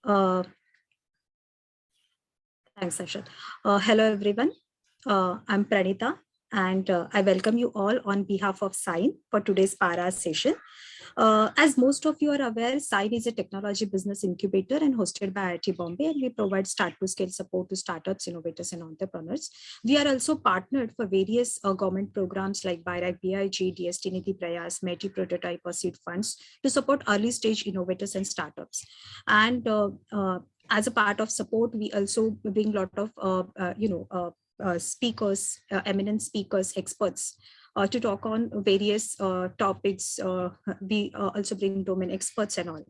Uh, Thanks, Ashad. Hello, everyone. I'm Pranita, and I welcome you all on behalf of SINE for today's para session. As most of you are aware, SINE is a technology business incubator and hosted by IIT Bombay, and we provide start-to-scale support to startups, innovators, and entrepreneurs. We are also partnered for various government programs like BIRAC, BIG, DST Niti Prayas, METI Prototype, or seed funds to support early-stage innovators and startups. And as a part of support, we also bring a lot of speakers, eminent speakers, experts to talk on various topics. We also bring domain experts and all.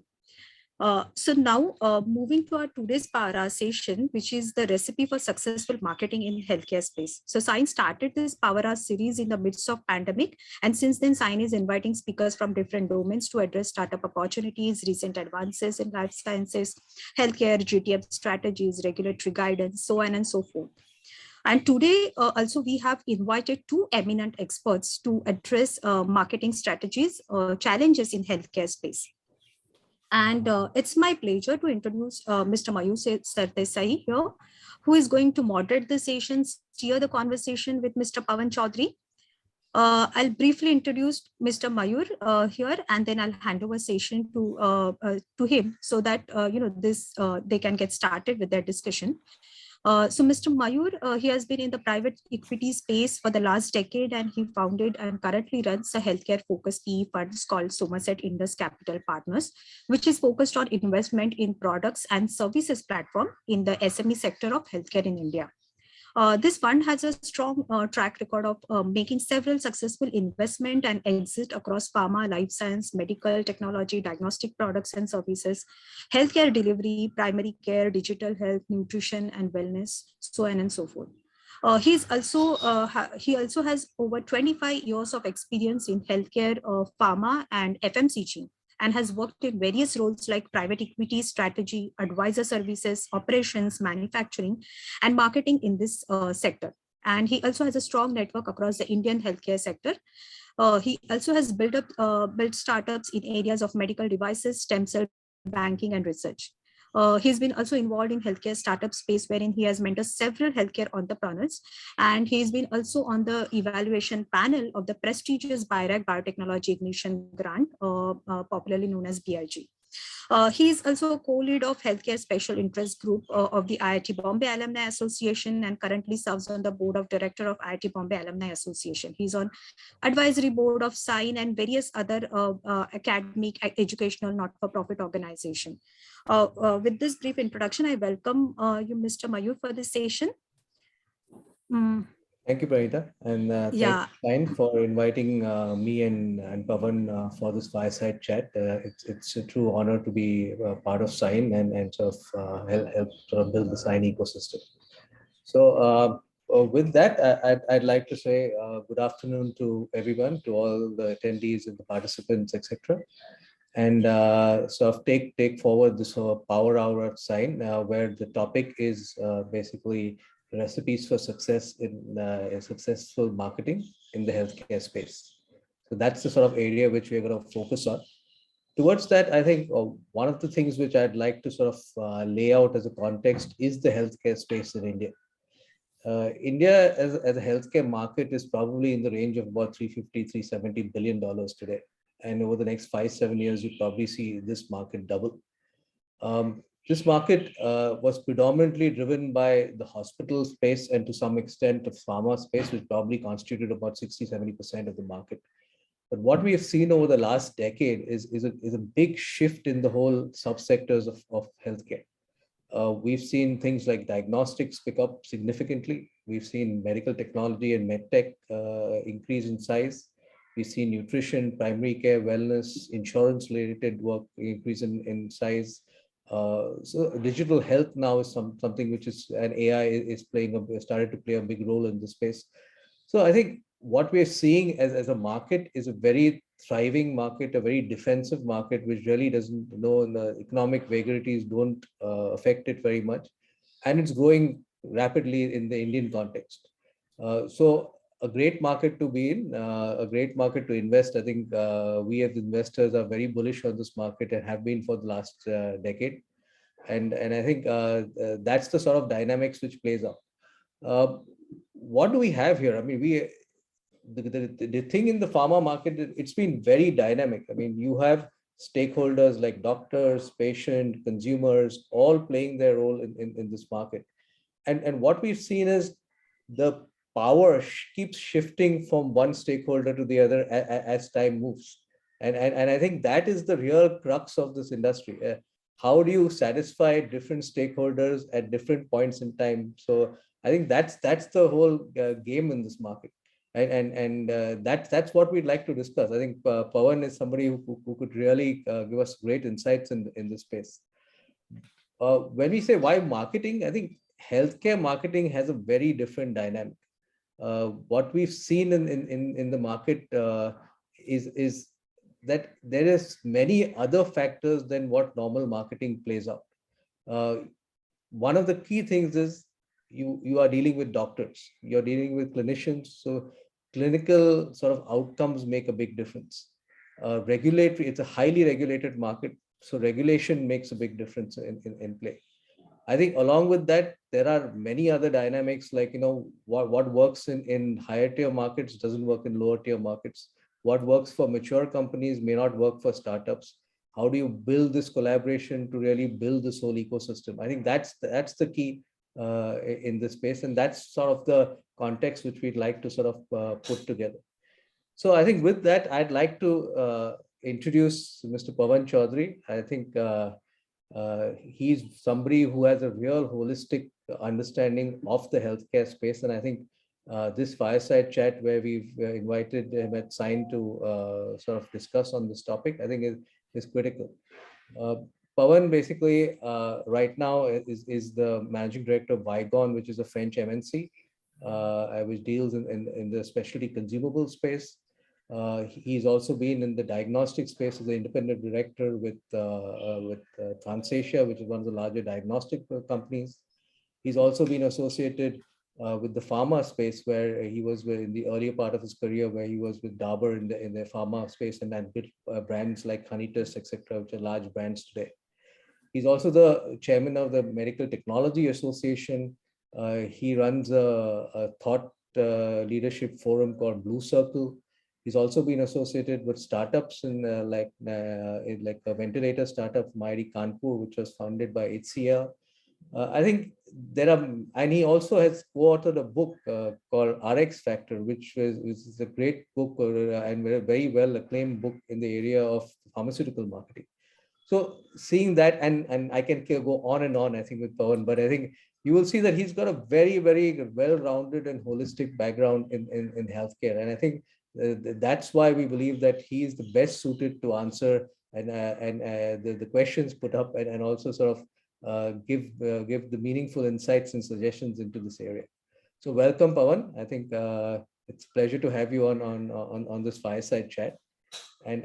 So now moving to our today's para session, which is the recipe for successful marketing in healthcare space. So SINE started this Power Hour series in the midst of pandemic. And since then, SINE is inviting speakers from different domains to address startup opportunities, recent advances in life sciences, healthcare, GTM strategies, regulatory guidance, so on and so forth. And today also we have invited two eminent experts to address marketing strategies, challenges in healthcare space. And it's my pleasure to introduce Mr. Mayur Sardesai here, who is going to moderate the session, steer the conversation with Mr. Pawan Chaudhary. I'll briefly introduce Mr. Mayur here, and then I'll hand over session to him so that they can get started with their discussion. So Mr. Mayur, he has been in the private equity space for the last decade, and he founded and currently runs a healthcare-focused PE fund called Somerset Indus Capital Partners, which is focused on investment in products and services platform in the SME sector of healthcare in India. This fund has a strong track record of making several successful investment and exit across pharma, life science, medical, technology, diagnostic products and services, healthcare delivery, primary care, digital health, nutrition and wellness, so on and so forth. He also has over 25 years of experience in healthcare, pharma and FMCG, and has worked in various roles like private equity, strategy, advisor services, operations, manufacturing, and marketing in this sector. And he also has a strong network across the Indian healthcare sector. He also has built startups in areas of medical devices, stem cell banking, and research. He's been also involved in healthcare startup space, wherein he has mentored several healthcare entrepreneurs, and he's been also on the evaluation panel of the prestigious BIRAC Biotechnology Ignition Grant, popularly known as BIG. He is also a co-lead of Healthcare Special Interest Group of the IIT Bombay Alumni Association, and currently serves on the board of director of IIT Bombay Alumni Association. He's on advisory board of SINE and various other academic, educational, not-for-profit organization. With this brief introduction, I welcome you, Mr. Mayur, for this session. Thank you, Pranita, and thank you, SINE, for inviting me and Pavan for this fireside chat. It's a true honor to be part of SINE and sort of help sort of build the SINE ecosystem. So with that, I'd like to say good afternoon to everyone, to all the attendees and the participants, etc. And sort of take forward this Power Hour at SINE, where the topic is basically recipes for success in successful marketing in the healthcare space. So that's the sort of area which we're going to focus on. Towards that, I think one of the things which I'd like to sort of lay out as a context is the healthcare space in India. India as a healthcare market is probably in the range of about $350–370 billion today. And over the next 5–7 years, you probably see this market double. This market was predominantly driven by the hospital space and to some extent the pharma space, which probably constituted about 60–70% of the market. But what we have seen over the last decade is a big shift in the whole subsectors of healthcare. We've seen things like diagnostics pick up significantly. We've seen medical technology and medtech increase in size. We've seen nutrition, primary care, wellness, insurance-related work increase in size. So digital health now is something which is, and AI is started to play a big role in this space. So I think what we're seeing as a market is a very thriving market, a very defensive market, which really doesn't know the economic vagaries don't affect it very much. And it's growing rapidly in the Indian context. So a great market to be in, a great market to invest. I think we as investors are very bullish on this market and have been for the last decade. And I think that's the sort of dynamics which plays out. What do we have here? I mean, the thing in the pharma market, it's been very dynamic. I mean, you have stakeholders like doctors, patient, consumers, all playing their role in this market. And what we've seen is the power keeps shifting from one stakeholder to the other as time moves. And I think that is the real crux of this industry. How do you satisfy different stakeholders at different points in time? So I think that's the whole game in this market. And that's what we'd like to discuss. I think Pawan is somebody who could really give us great insights in this space. When we say why marketing, I think healthcare marketing has a very different dynamic. What we've seen in the market is that there is many other factors than what normal marketing plays out. One of the key things is you are dealing with doctors, you're dealing with clinicians, so clinical sort of outcomes make a big difference. Regulatory, it's a highly regulated market, so regulation makes a big difference in play. I think along with that, there are many other dynamics like, what works in higher tier markets doesn't work in lower tier markets. What works for mature companies may not work for startups. How do you build this collaboration to really build this whole ecosystem? I think that's the key in this space. And that's sort of the context which we'd like to sort of put together. So I think with that, I'd like to introduce Mr. Pawan Chaudhary. I think he's somebody who has a real holistic understanding of the healthcare space. And I think this fireside chat where we've invited him at SINE to sort of discuss on this topic, I think is critical. Pawan basically right now is the managing director of Vigon, which is a French MNC, which deals in the specialty consumable space. He's also been in the diagnostic space as an independent director with Transasia, which is one of the larger diagnostic companies. He's also been associated with the pharma space, where he was in the earlier part of his career, where he was with Dabur in the pharma space, and then brands like Honitus, etc., which are large brands today. He's also the chairman of the Medical Technology Association. He runs a thought leadership forum called Blue Circle. He's also been associated with startups in like a ventilator startup, Mairi Kanpur, which was founded by HCL. I think there are, and he also has co-authored a book called RX Factor, which is a great book and a very well acclaimed book in the area of pharmaceutical marketing. So seeing that, and I can go on and on, I think, with Pawan, but I think you will see that he's got a very, very well-rounded and holistic background in healthcare. And I think that's why we believe that he is the best suited to answer the questions put up, and also sort of give the meaningful insights and suggestions into this area. So welcome, Pawan. I think it's a pleasure to have you on this fireside chat. And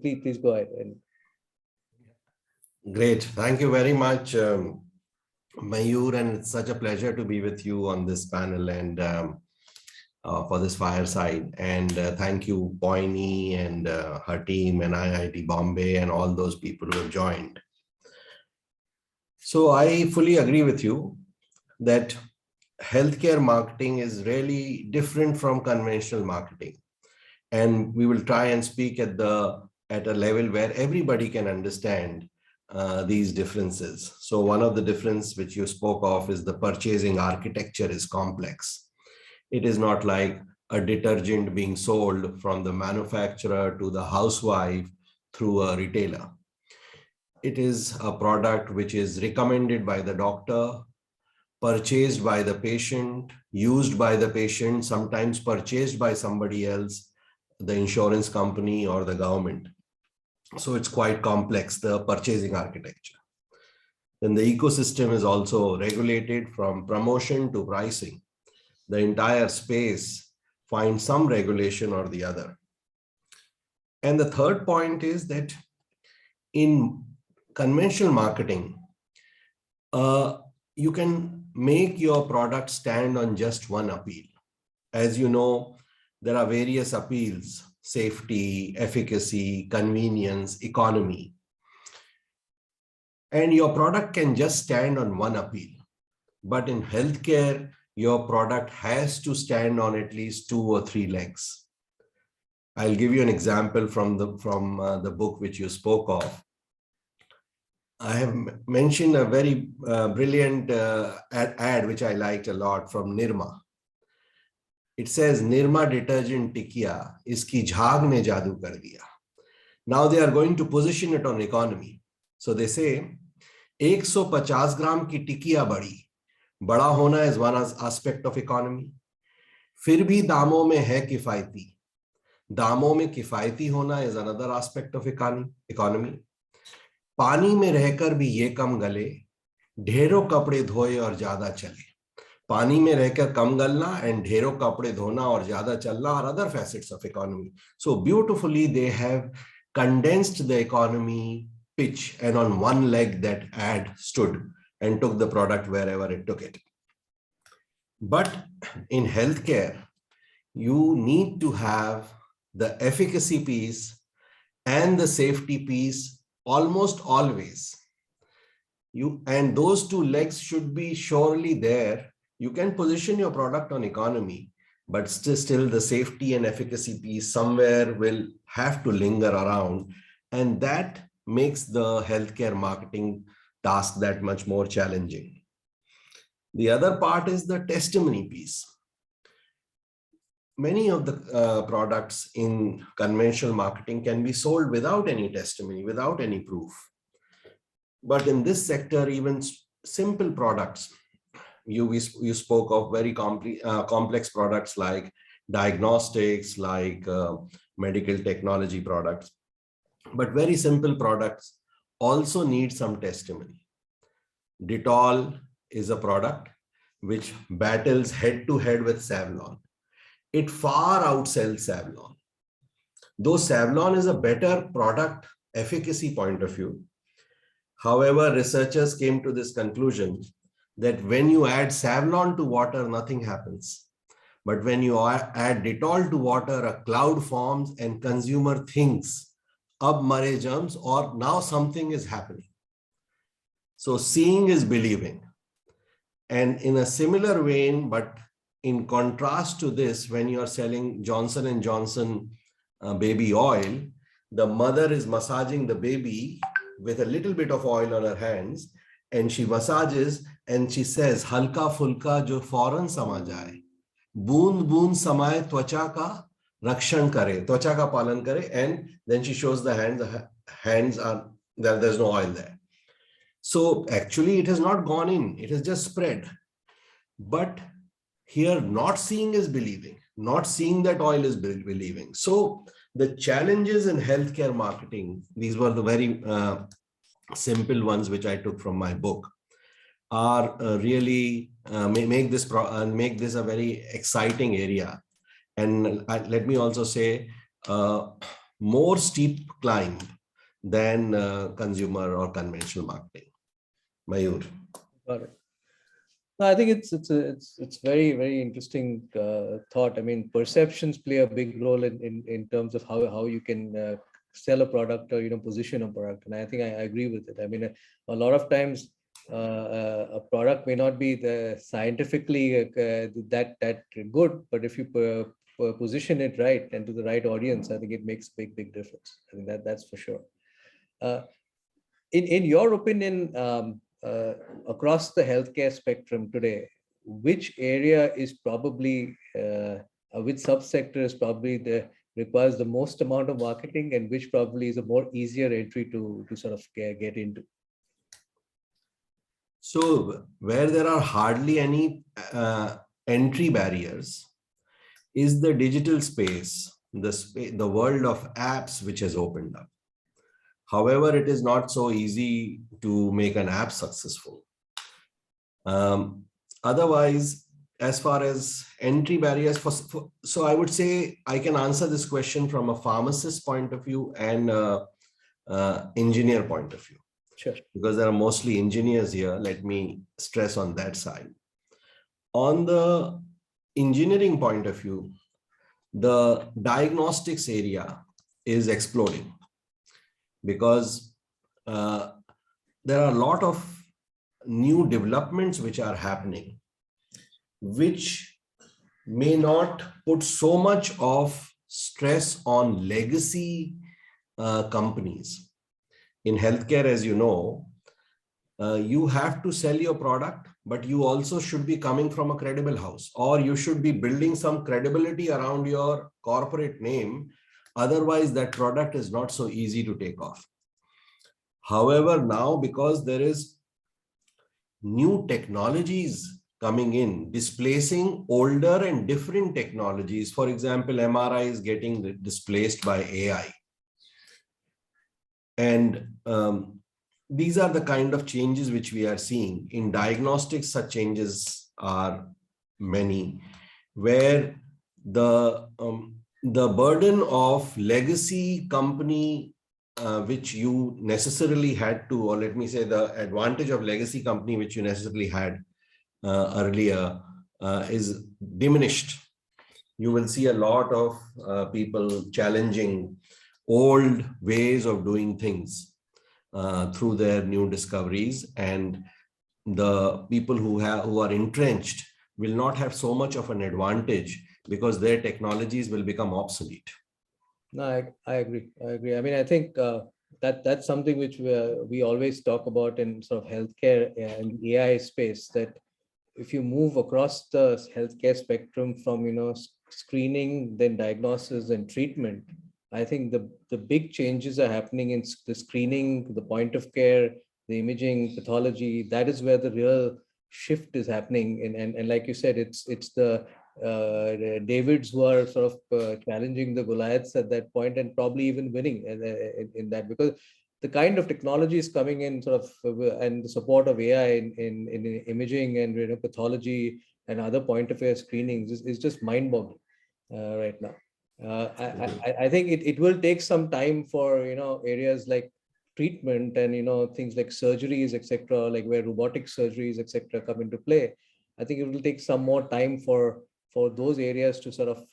please go ahead. Great. Thank you very much, Mayur, and it's such a pleasure to be with you on this panel and for this fireside. And thank you, Poini and her team and IIT Bombay and all those people who have joined. So I fully agree with you that healthcare marketing is really different from conventional marketing. And we will try and speak at a level where everybody can understand these differences. So one of the differences which you spoke of is the purchasing architecture is complex. It is not like a detergent being sold from the manufacturer to the housewife through a retailer. It is a product which is recommended by the doctor, purchased by the patient, used by the patient, sometimes purchased by somebody else, the insurance company or the government. So it's quite complex, the purchasing architecture. Then the ecosystem is also regulated from promotion to pricing. The entire space finds some regulation or the other. And the third point is that in conventional marketing, you can make your product stand on just one appeal. As you know, there are various appeals: safety, efficacy, convenience, economy. And your product can just stand on one appeal. But in healthcare, your product has to stand on at least 2 or 3 legs. I'll give you an example from the book which you spoke of. I have mentioned a very brilliant ad which I liked a lot from Nirma. It says, Nirma detergent tikya, iski jhaag ne jadoo kar diya. Now they are going to position it on economy. So they say, 150 gram ki tikya badi. Bada hona is one aspect of economy. Fir bhi दामों में है किफायती. दामों में किफायती होना is another aspect of economy. पानी में रहकर भी ये कम गले, ढेरों कपड़े धोए और ज्यादा चले. पानी में रहकर कम गलना and ढेरों कपड़े धोना और ज्यादा चलना are other facets of economy. So beautifully they have condensed the economy pitch, and on one leg that ad stood and took the product wherever it took it. But in healthcare, you need to have the efficacy piece and the safety piece almost always. And those two legs should be surely there. You can position your product on economy, but still the safety and efficacy piece somewhere will have to linger around. And that makes the healthcare marketing task that much more challenging. The other part is the testimony piece. Many of the products in conventional marketing can be sold without any testimony, without any proof. But in this sector, even simple products, you spoke of very complex products like diagnostics, like medical technology products, but very simple products also need some testimony. Dettol is a product which battles head to head with Savlon. It far outsells Savlon. Though Savlon is a better product efficacy point of view, however, researchers came to this conclusion that when you add Savlon to water, nothing happens. But when you add Dettol to water, a cloud forms and consumer thinks, ab mare germs, or now something is happening. So seeing is believing. And in a similar vein, but in contrast to this, when you are selling Johnson & Johnson baby oil, the mother is massaging the baby with a little bit of oil on her hands, and she massages and she says, halka fulka jo fauran sama jaye, boond boond samaye twacha ka rakshan kare, twacha ka palan kare, and then she shows the hands. The hands are there, there's no oil there. So actually it has not gone in, it has just spread. But here, not seeing is believing, not seeing that oil is believing. So the challenges in healthcare marketing, these were the very simple ones which I took from my book, are really make this a very exciting area. And let me also say, more steep climb than consumer or conventional marketing. Mayur. Got it. No, I think it's very, very interesting thought. I mean, perceptions play a big role in terms of how you can sell a product or position a product, and I think I agree with it. I mean, a lot of times a product may not be scientifically that good, but if you position it right and to the right audience, I think it makes big difference. I think that's for sure. In your opinion, across the healthcare spectrum today, which area is probably, which subsector is probably requires the most amount of marketing, and which probably is a more easier entry to sort of get into? So where there are hardly any entry barriers is the digital space, the world of apps which has opened up. However, it is not so easy to make an app successful. Otherwise, as far as entry barriers, so I would say I can answer this question from a pharmacist point of view and engineer point of view. Sure. Because there are mostly engineers here. Let me stress on that side. On the engineering point of view, the diagnostics area is exploding, because there are a lot of new developments which are happening, which may not put so much of stress on legacy companies. In healthcare, as you know, you have to sell your product, but you also should be coming from a credible house, or you should be building some credibility around your corporate name. Otherwise, that product is not so easy to take off. However, now because there is new technologies coming in, displacing older and different technologies. For example, MRI is getting displaced by AI. And these are the kind of changes which we are seeing. In diagnostics, such changes are many, where the burden of legacy company, which you necessarily had to, or let me say the advantage of legacy company, which you necessarily had earlier, is diminished. You will see a lot of people challenging old ways of doing things through their new discoveries, and the people who are entrenched will not have so much of an advantage because their technologies will become obsolete. No, I agree. I agree. I mean, I think that's something which we always talk about in sort of healthcare and AI space, that if you move across the healthcare spectrum from, screening, then diagnosis and treatment, I think the big changes are happening in the screening, the point of care, the imaging, pathology. That is where the real shift is happening. And like you said, it's the Davids who are sort of challenging the Goliaths at that point, and probably even winning in that, because the kind of technology is coming in sort of, and the support of AI in imaging and pathology and other point of care screenings is just mind-boggling right now. I think it will take some time for areas like treatment and things like surgeries, etc., like where robotic surgeries, etc., come into play. I think it will take some more time for those areas to sort of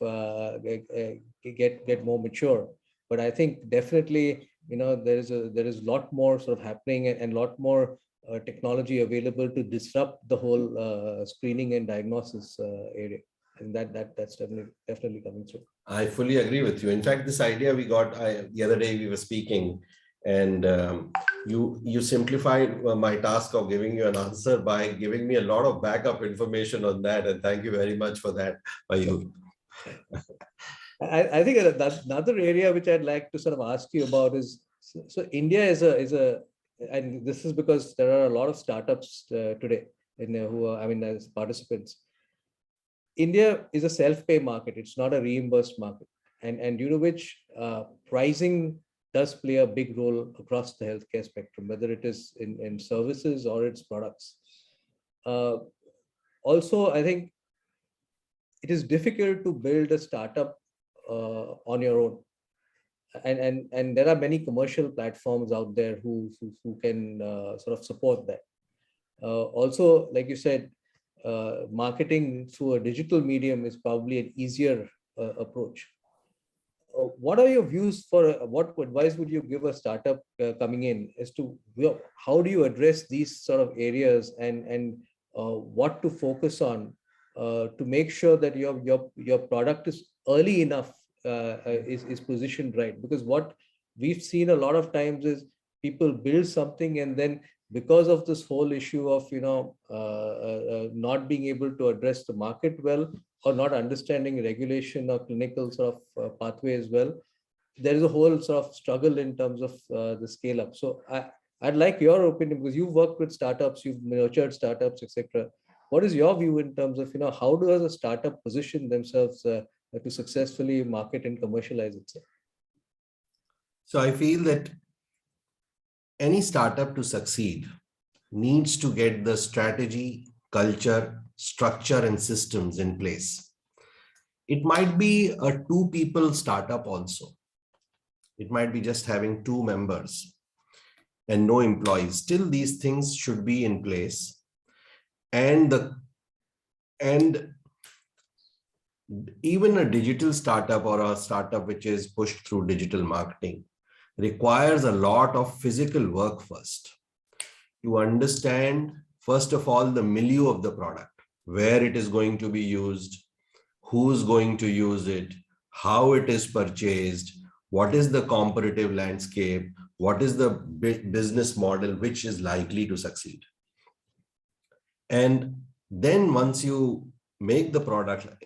get more mature. But I think definitely there is a lot more sort of happening, and a lot more technology available to disrupt the whole screening and diagnosis area. And that's definitely coming through. I fully agree with you. In fact, this idea we got the other day, we were speaking, and you simplified my task of giving you an answer by giving me a lot of backup information on that, and thank you very much for that, Mayur. I think another area which I'd like to sort of ask you about is, so India is a, and this is because there are a lot of startups today who are, as participants. India is a self-pay market. It's not a reimbursed market, and due to which pricing does play a big role across the healthcare spectrum, whether it is in services or its products. Also, I think it is difficult to build a startup on your own, and there are many commercial platforms out there who can sort of support that. Also, like you said, marketing through a digital medium is probably an easier approach. What are your views for what advice would you give a startup coming in as to how do you address these sort of areas, and what to focus on to make sure that your product is early enough, is positioned right? Because what we've seen a lot of times is people build something, and then because of this whole issue of not being able to address the market well, or not understanding regulation or clinical sort of pathway as well, there is a whole sort of struggle in terms of the scale up. So I'd like your opinion, because you've worked with startups, you've nurtured startups, etc. What is your view in terms of how does a startup position themselves to successfully market and commercialize itself? So I feel that any startup to succeed needs to get the strategy, culture, structure, and systems in place. It might be a 2-people startup also. It might be just having 2 members and no employees. Still, these things should be in place. And even a digital startup, or a startup which is pushed through digital marketing, requires a lot of physical work first. to understand, first of all, the milieu of the product, where it is going to be used, who's going to use it, how it is purchased, what is the competitive landscape, what is the business model which is likely to succeed. And then once you make the product,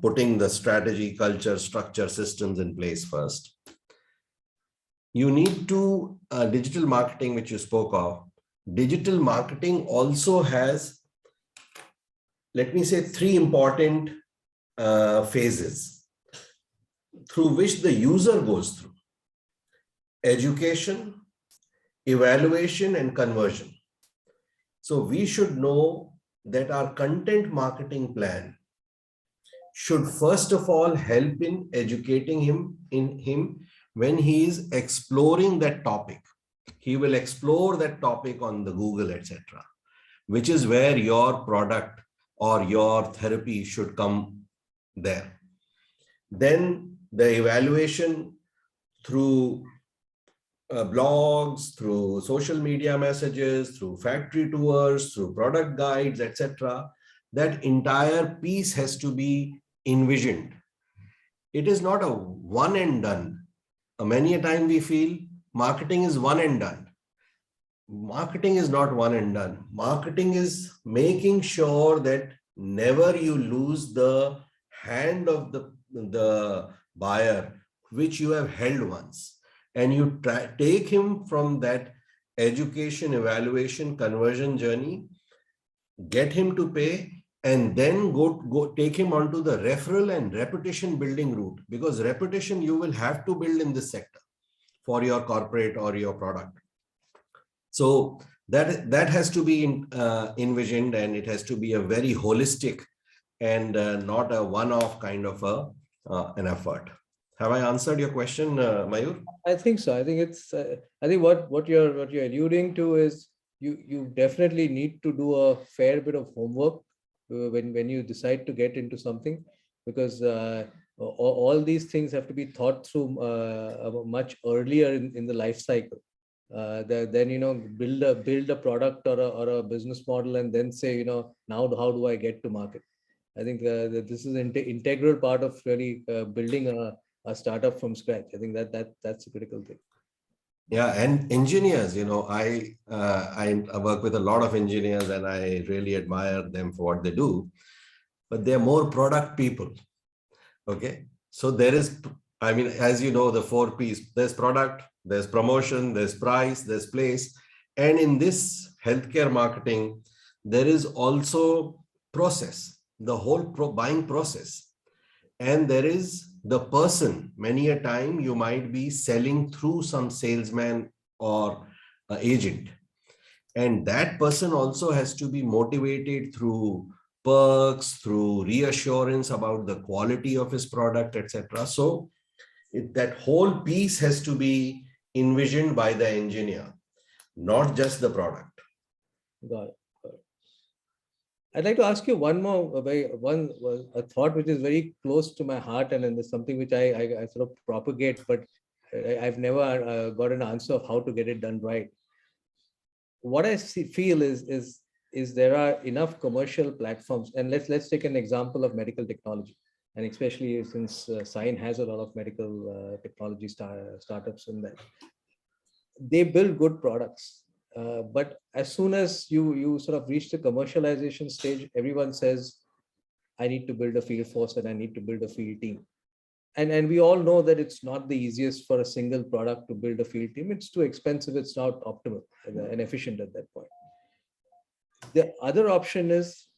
putting the strategy, culture, structure, systems in place first, you need to, digital marketing, which you spoke of, digital marketing also has, let me say, three important phases through which the user goes through: education, evaluation, and conversion. So we should know that our content marketing plan should first of all help in educating him when he is exploring that topic. He will explore that topic on the Google, etc., which is where your product or your therapy should come there. Then the evaluation through blogs, through social media messages, through factory tours, through product guides, etc. That entire piece has to be envisioned. It is not a one and done. Many a time we feel marketing is one and done. Marketing is not one and done. Marketing is making sure that never you lose the hand of the buyer, which you have held once. And you take him from that education, evaluation, conversion journey, get him to pay, and then go take him onto the referral and reputation building route, because reputation you will have to build in this sector for your corporate or your product. So that has to be envisioned, and it has to be a very holistic and not a one-off kind of an effort. Have I answered your question, Mayur? I think so. I think it's. I think what you're alluding to is you definitely need to do a fair bit of homework when you decide to get into something, because all these things have to be thought through much earlier in the life cycle. Then build a product or a business model, and then say now how do I get to market. I think that this is an integral part of really building a startup from scratch. I think that's a critical thing. Yeah, and engineers, I work with a lot of engineers, and I really admire them for what they do, but they're more product people. Okay, so there is, as you know, the 4 P's: there's product, there's promotion, there's price, there's place, and in this healthcare marketing, there is also process, the whole buying process, and there is the person. Many a time you might be selling through some salesman or agent, and that person also has to be motivated through perks, through reassurance about the quality of his product, etc. So that whole piece has to be envisioned by the engineer, not just the product. Got it. I'd like to ask you one more, a thought which is very close to my heart, and it's something which I sort of propagate, but I've never got an answer of how to get it done right. What I feel is there are enough commercial platforms, and let's take an example of medical technology, and especially since SINE has a lot of medical technology startups in that. They build good products. But as soon as you sort of reach the commercialization stage, everyone says, I need to build a field force and I need to build a field team. And we all know that it's not the easiest for a single product to build a field team. It's too expensive. It's not optimal and efficient at that point. The other option is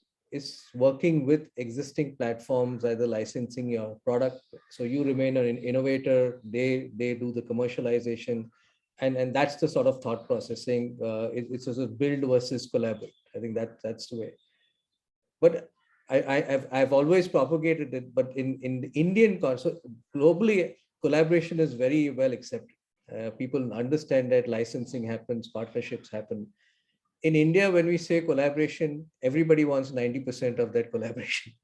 working with existing platforms, either licensing your product. So you remain an innovator, they do the commercialization. And that's the sort of thought process, saying it's a build versus collaborate. I think that's the way. But I've always propagated it, but in the Indian context, globally, collaboration is very well accepted. People understand that licensing happens, partnerships happen. In India, when we say collaboration, everybody wants 90% of that collaboration.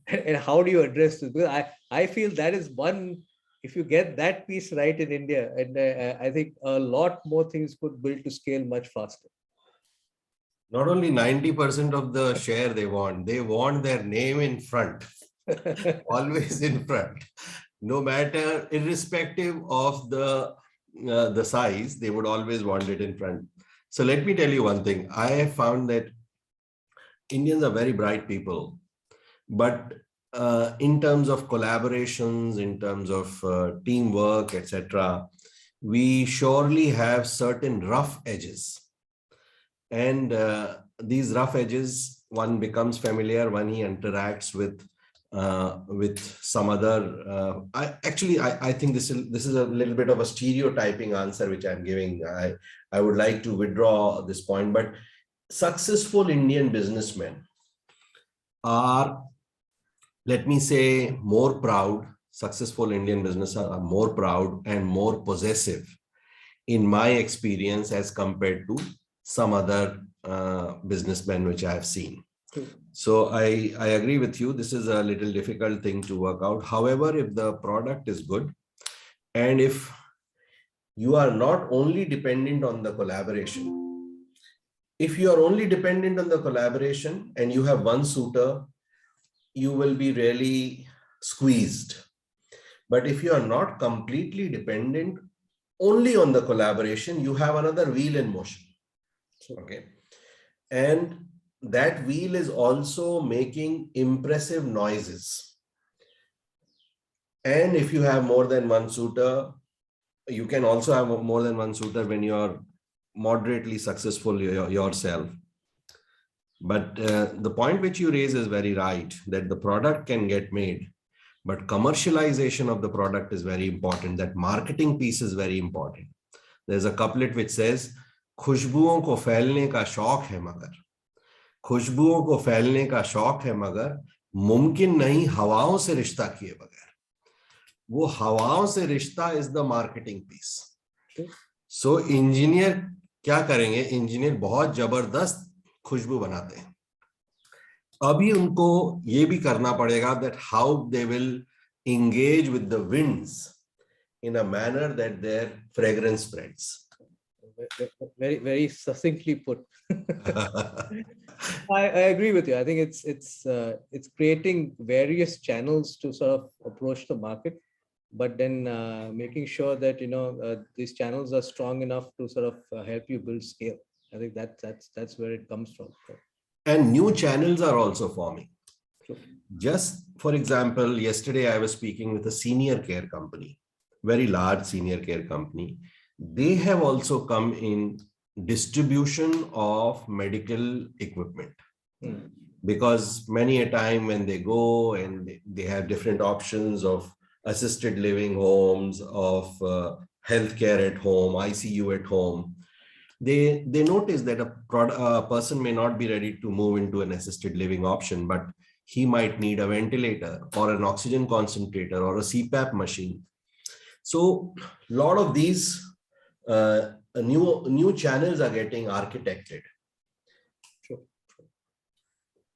And how do you address this? Because I feel that is one. If you get that piece right in India, and I think a lot more things could build to scale much faster. Not only 90% of the share they want their name in front, always in front. No matter, irrespective of the size, they would always want it in front. So let me tell you one thing. I have found that Indians are very bright people, but in terms of collaborations, in terms of teamwork, etc., we surely have certain rough edges. And these rough edges, one becomes familiar when he interacts with some other. I think this is a little bit of a stereotyping answer which I'm giving. I would like to withdraw this point, but successful Indian businessmen are, let me say, more proud. Successful Indian businesses are more proud and more possessive, in my experience, as compared to some other businessmen which I have seen. So I agree with you. This is a little difficult thing to work out. However, if the product is good, and if you are not only dependent on the collaboration, if you are only dependent on the collaboration and you have one suitor, you will be really squeezed. But if you are not completely dependent only on the collaboration, you have another wheel in motion. Okay. And that wheel is also making impressive noises. And if you have more than one suitor, you can also have more than one suitor when you are moderately successful yourself. But the point which you raise is very right, that the product can get made, but commercialization of the product is very important. That marketing piece is very important. There's a couplet which says, खुशबुओं को फैलने का शौक है मगर, खुशबुओं को फैलने का शौक है मगर, मुमकिन नहीं हवाओं से रिश्ता किए बगैर. वो हवाओं से रिश्ता is the marketing piece. So engineer क्या करेंगे? इंजीनियर बहुत जबरदस्त खुशबू बनाते हैं. अभी उनको ये भी करना पड़ेगा that how they will engage with the winds in a manner that their fragrance spreads. Very, very succinctly put. I agree with you. I think it's creating various channels to sort of approach the market, but then making sure that these channels are strong enough to sort of help you build scale. I think that's where it comes from. And new channels are also forming. Sure. Just for example, yesterday I was speaking with a senior care company, very large senior care company. They have also come in distribution of medical equipment. Because many a time when they go and they have different options of assisted living homes, of healthcare at home, ICU at home, they notice that a person may not be ready to move into an assisted living option, but he might need a ventilator or an oxygen concentrator or a CPAP machine. So a lot of these new channels are getting architected. Sure.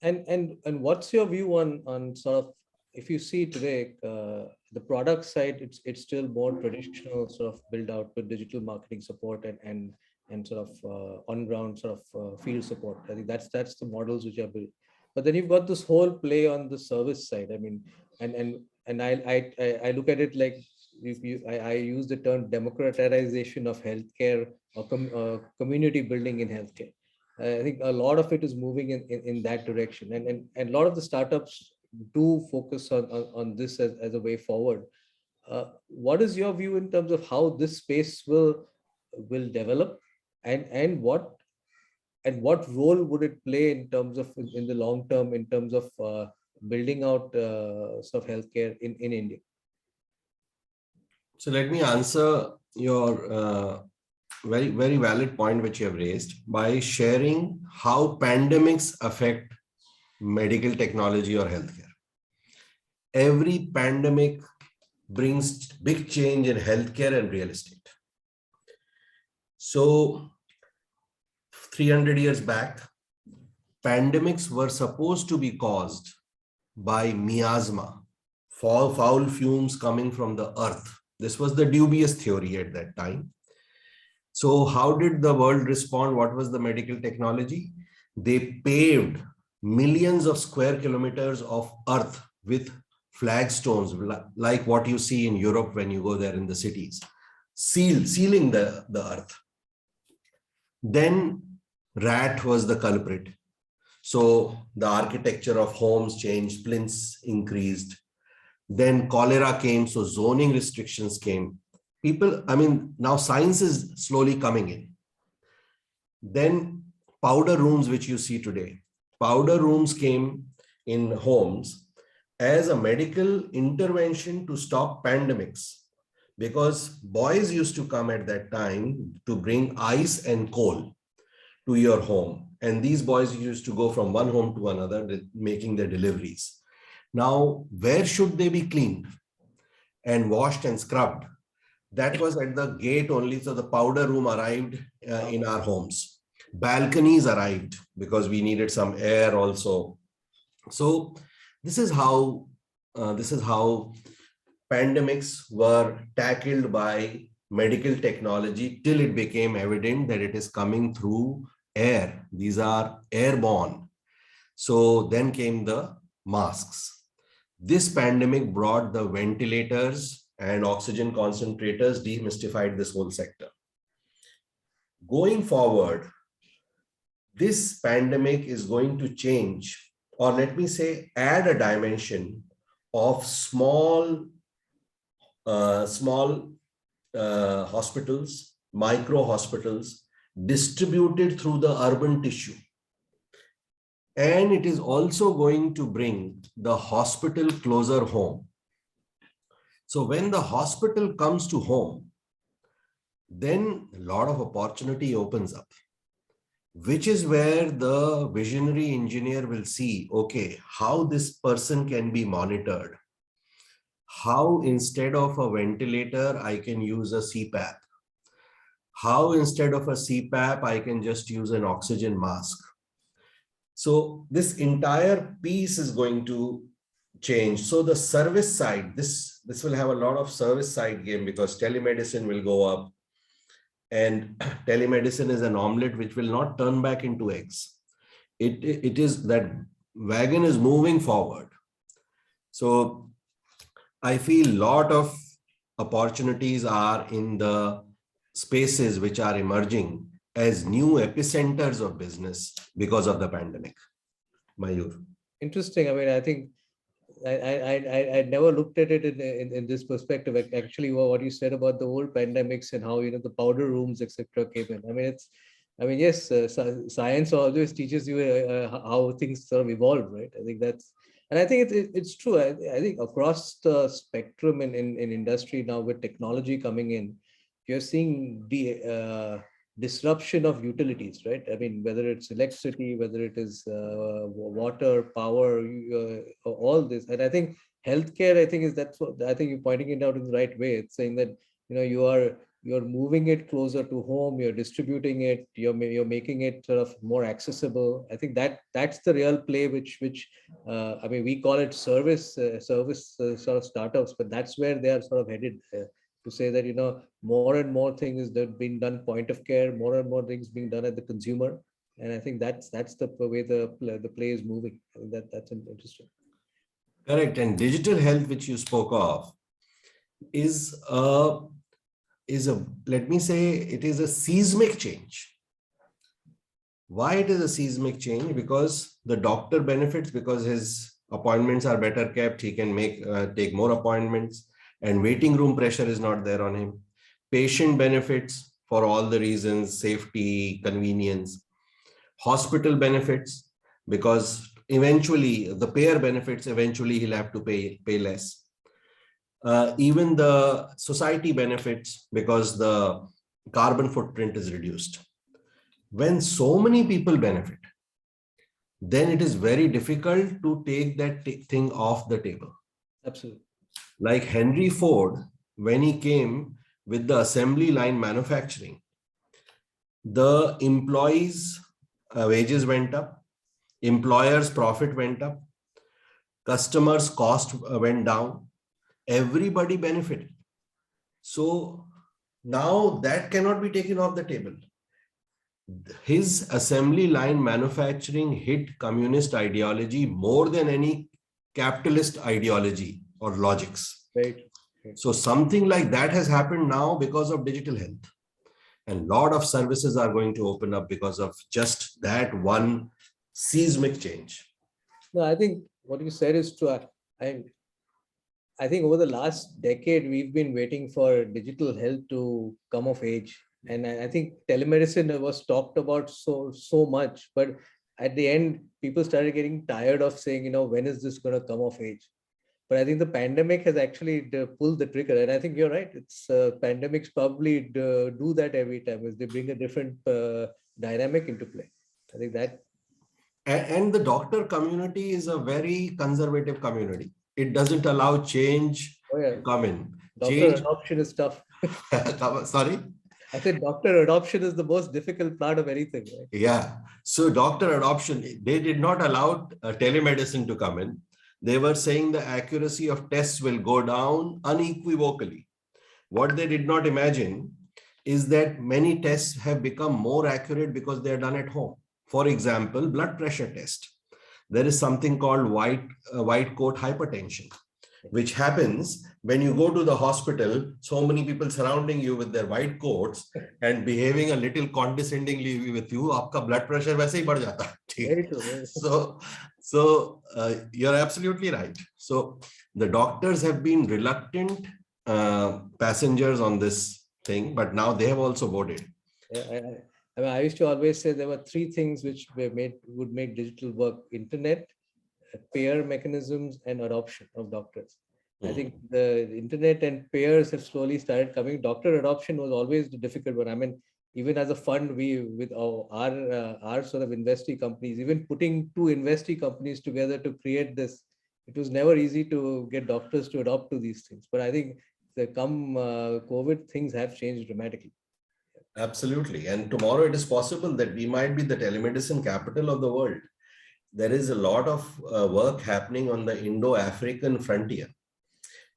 And what's your view on sort of, if you see today, the product side, it's still more traditional sort of build out with digital marketing support and sort of on-ground sort of field support. I think that's the models which are built. But then you've got this whole play on the service side. I mean, and I look at it like I use the term democratization of healthcare or community building in healthcare. I think a lot of it is moving in that direction, and a lot of the startups do focus on this as a way forward. What is your view in terms of how this space will develop, and what role would it play in terms of in the long term in terms of building out sort of healthcare in India? So let me answer your very, very valid point which you have raised by sharing how pandemics affect medical technology or healthcare. Every pandemic brings big change in healthcare and real estate. So 300 years back, pandemics were supposed to be caused by miasma, foul fumes coming from the earth. This was the dubious theory at that time. So how did the world respond? What was the medical technology? They paved millions of square kilometers of earth with flagstones, like what you see in Europe when you go there in the cities, sealing the earth. Then rat was the culprit. So the architecture of homes changed, plinths increased. Then cholera came, so zoning restrictions came. People, I mean, now science is slowly coming in. Then powder rooms, which you see today. Powder rooms came in homes as a medical intervention to stop pandemics, because boys used to come at that time to bring ice and coal to your home. And these boys used to go from one home to another, making their deliveries. Now, where should they be cleaned and washed and scrubbed? That was at the gate only. So the powder room arrived in our homes. Balconies arrived because we needed some air also. So this is how pandemics were tackled by medical technology, till it became evident that it is coming through air. These are airborne. So then came the masks. This pandemic brought the ventilators and oxygen concentrators, demystified this whole sector. Going forward, this pandemic is going to change, or let me say, add a dimension of small hospitals, micro hospitals, distributed through the urban tissue. And it is also going to bring the hospital closer home. So when the hospital comes to home, then a lot of opportunity opens up, which is where the visionary engineer will see, okay, how this person can be monitored. How instead of a ventilator, I can use a CPAP. How instead of a CPAP, I can just use an oxygen mask. So this entire piece is going to change. So the service side, this will have a lot of service side game, because telemedicine will go up. And telemedicine is an omelette which will not turn back into eggs. It is that wagon is moving forward. So I feel a lot of opportunities are in the spaces which are emerging as new epicenters of business because of the pandemic. Mayur. Interesting. I mean, I think I never looked at it in this perspective. Actually, what you said about the old pandemics and how, the powder rooms, etc., came in. I mean, yes, science always teaches you how things sort of evolve, right? I think that's, and I think it's true. I think across the spectrum in industry now, with technology coming in, you're seeing the disruption of utilities, right? I mean, whether it's electricity, whether it is water, power, all this. And I think healthcare, I think that's what I think you're pointing it out in the right way. It's saying that, you're moving it closer to home, you're distributing it, you're making it sort of more accessible. I think that's the real play, which I mean, we call it service sort of startups, but that's where they are sort of headed. To say that, more and more things that being done point of care, more and more things being done at the consumer, and I think that's the way the play is moving. I think that's interesting. Correct. And digital health, which you spoke of, is a let me say, it is a seismic change. Why it is a seismic change? Because the doctor benefits, because his appointments are better kept. He can take more appointments, and waiting room pressure is not there on him. Patient benefits for all the reasons, safety, convenience. Hospital benefits, because eventually the payer benefits, eventually he'll have to pay less. Even the society benefits, because the carbon footprint is reduced. When so many people benefit, then it is very difficult to take that thing off the table. Absolutely. Like Henry Ford, when he came with the assembly line manufacturing, the employees' wages went up, employers' profit went up, customers' cost went down, everybody benefited. So now that cannot be taken off the table. his assembly line manufacturing hit communist ideology more than any capitalist ideology or logics. Right. So something like that has happened now because of digital health. And a lot of services are going to open up because of just that one seismic change. No, I think what you said is true. I think over the last decade, we've been waiting for digital health to come of age. And I think telemedicine was talked about so much, but at the end, people started getting tired of saying, when is this going to come of age? But I think the pandemic has actually pulled the trigger. And I think you're right. It's pandemics probably do that every time, is they bring a different dynamic into play. I think that. And the doctor community is a very conservative community. It doesn't allow change to come in. Doctor adoption is tough. Sorry? I said doctor adoption is the most difficult part of anything. Right? Yeah. So doctor adoption, they did not allow telemedicine to come in. They were saying the accuracy of tests will go down unequivocally. What they did not imagine is that many tests have become more accurate because they are done at home. For example, blood pressure test. There is something called white coat hypertension, which happens when you go to the hospital, so many people surrounding you with their white coats and behaving a little condescendingly with you, आपका blood pressure वैसे ही बढ़ जाता है. So you're absolutely right. So the doctors have been reluctant passengers on this thing, but now they have also voted. I used to always say there were three things which would make digital work: internet, payer mechanisms, and adoption of doctors. I think the internet and payers have slowly started coming. Doctor adoption was always the difficult one. I mean, even as a fund, we with our sort of investee companies, even putting two investee companies together to create this, it was never easy to get doctors to adopt to these things. But I think COVID, things have changed dramatically. Absolutely. And tomorrow it is possible that we might be the telemedicine capital of the world. There is a lot of work happening on the Indo-African frontier,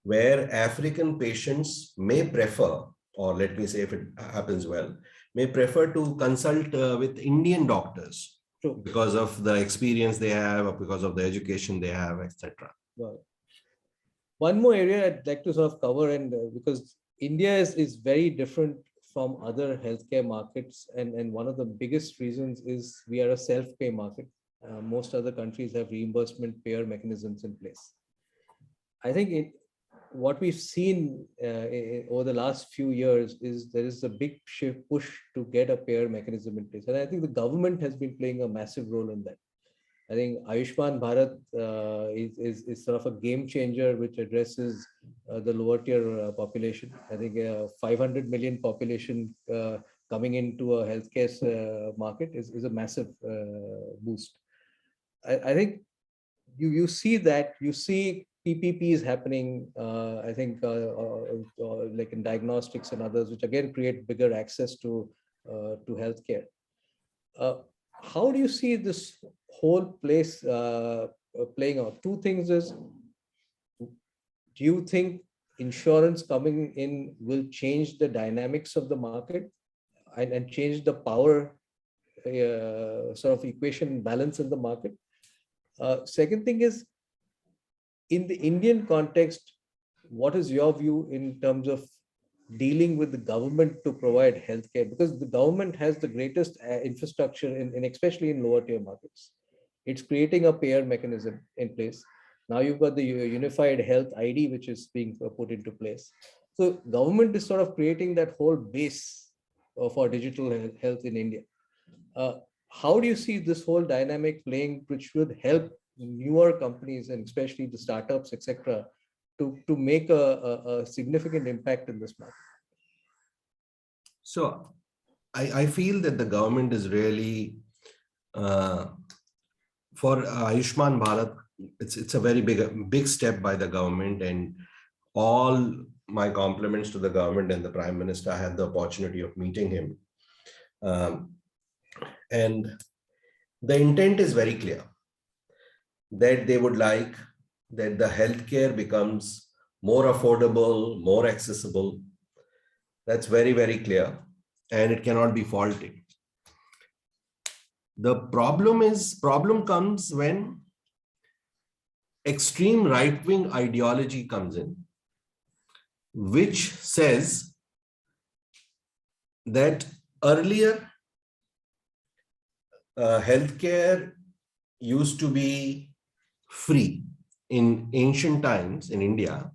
where African patients may prefer, or let me say if it happens well, may prefer to consult with Indian doctors because of the experience they have, or because of the education they have, etc. Well, one more area I'd like to sort of cover, and because India is very different from other healthcare markets, and one of the biggest reasons is we are a self-pay market. Most other countries have reimbursement payer mechanisms in place. I think what we've seen over the last few years is there is a big push to get a payer mechanism in place. And I think the government has been playing a massive role in that. I think Ayushman Bharat is sort of a game changer, which addresses the lower tier population. I think 500 million population coming into a healthcare market is a massive boost. I think you see that, you see PPPs happening, I think like in diagnostics and others, which again create bigger access to healthcare. How do you see this whole place playing out? Two things is, do you think insurance coming in will change the dynamics of the market and change the power sort of equation balance in the market? Second thing is, in the Indian context, what is your view in terms of dealing with the government to provide healthcare? Because the government has the greatest infrastructure in especially in lower tier markets. It's creating a payer mechanism in place. Now you've got the unified health ID, which is being put into place. So government is sort of creating that whole base for digital health in India. How do you see this whole dynamic playing, which would help newer companies and especially the startups, etc., to make a significant impact in this market? So I feel that the government is really, for Ayushman Bharat, it's a very big step by the government, and all my compliments to the government and the Prime Minister. I had the opportunity of meeting him. And the intent is very clear, that they would like that the healthcare becomes more affordable, more accessible. That's very, very clear, and it cannot be faulted. The problem comes when extreme right-wing ideology comes in, which says that earlier healthcare used to be free. In ancient times in India,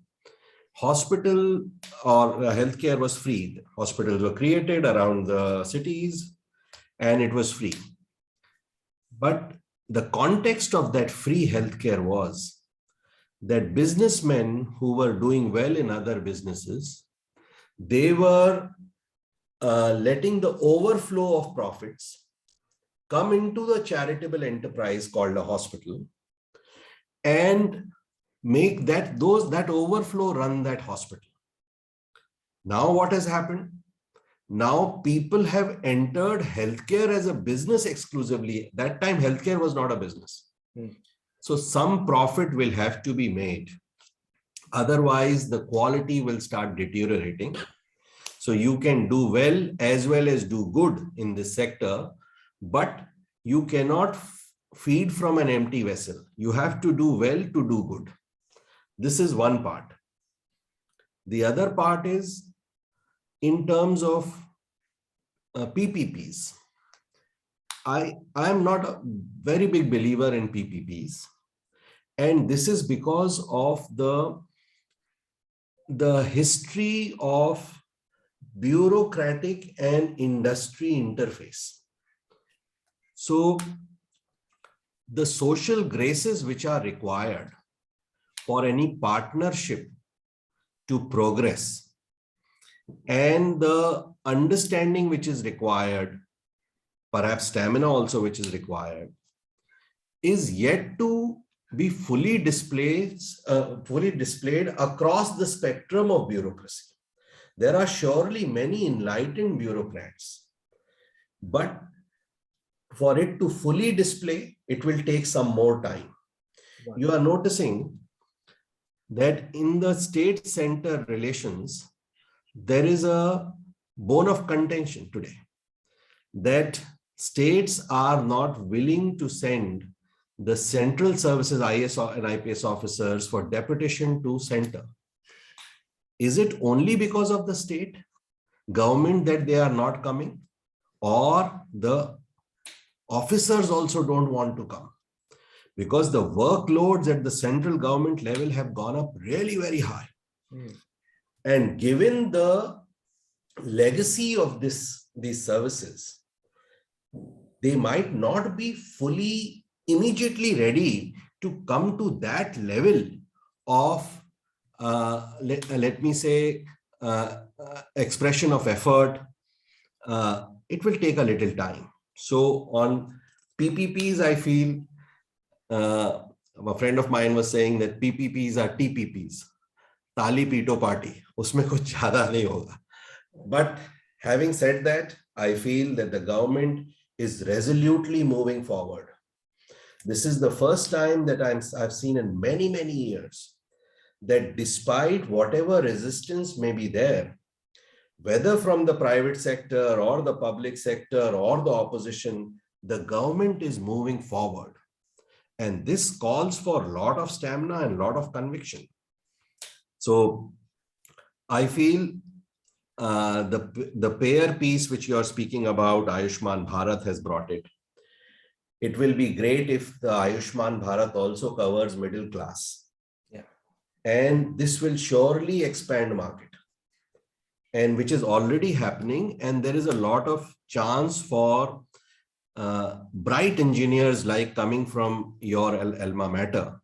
hospital or healthcare was free. Hospitals were created around the cities and it was free. But the context of that free healthcare was that businessmen who were doing well in other businesses, they were letting the overflow of profits come into the charitable enterprise called a hospital and make that overflow run that hospital. Now what has happened? Now people have entered healthcare as a business exclusively. That time healthcare was not a business. So some profit will have to be made. Otherwise, the quality will start deteriorating. So you can do well as do good in this sector, but you cannot feed from an empty vessel. You have to do well to do good. This is one part. The other part is in terms of PPPs. I am not a very big believer in PPPs. And this is because of the history of bureaucratic and industry interface. So the social graces which are required for any partnership to progress and the understanding which is required, perhaps stamina also which is required, is yet to be fully displayed across the spectrum of bureaucracy. There are surely many enlightened bureaucrats, but for it to fully display, it will take some more time. You are noticing that in the state-center relations, there is a bone of contention today that states are not willing to send the central services, IS and IPS officers for deputation to center. Is it only because of the state government that they are not coming, or the officers also don't want to come? Because the workloads at the central government level have gone up really very high. And given the legacy of these services, they might not be fully immediately ready to come to that level of let me say expression of effort. It will take a little time. So on PPPs, I feel a friend of mine was saying that PPPs are TPPs, Tali Pito Party. Usme kuch zyada nahi hoga. But having said that, I feel that the government is resolutely moving forward. This is the first time that I've seen in many, many years that despite whatever resistance may be there, whether from the private sector or the public sector or the opposition, the government is moving forward. And this calls for a lot of stamina and a lot of conviction. So I feel the payer piece which you are speaking about, Ayushman Bharat has brought it. It will be great if the Ayushman Bharat also covers middle class. Yeah. And this will surely expand market, and which is already happening. And there is a lot of chance for bright engineers like coming from your alma mater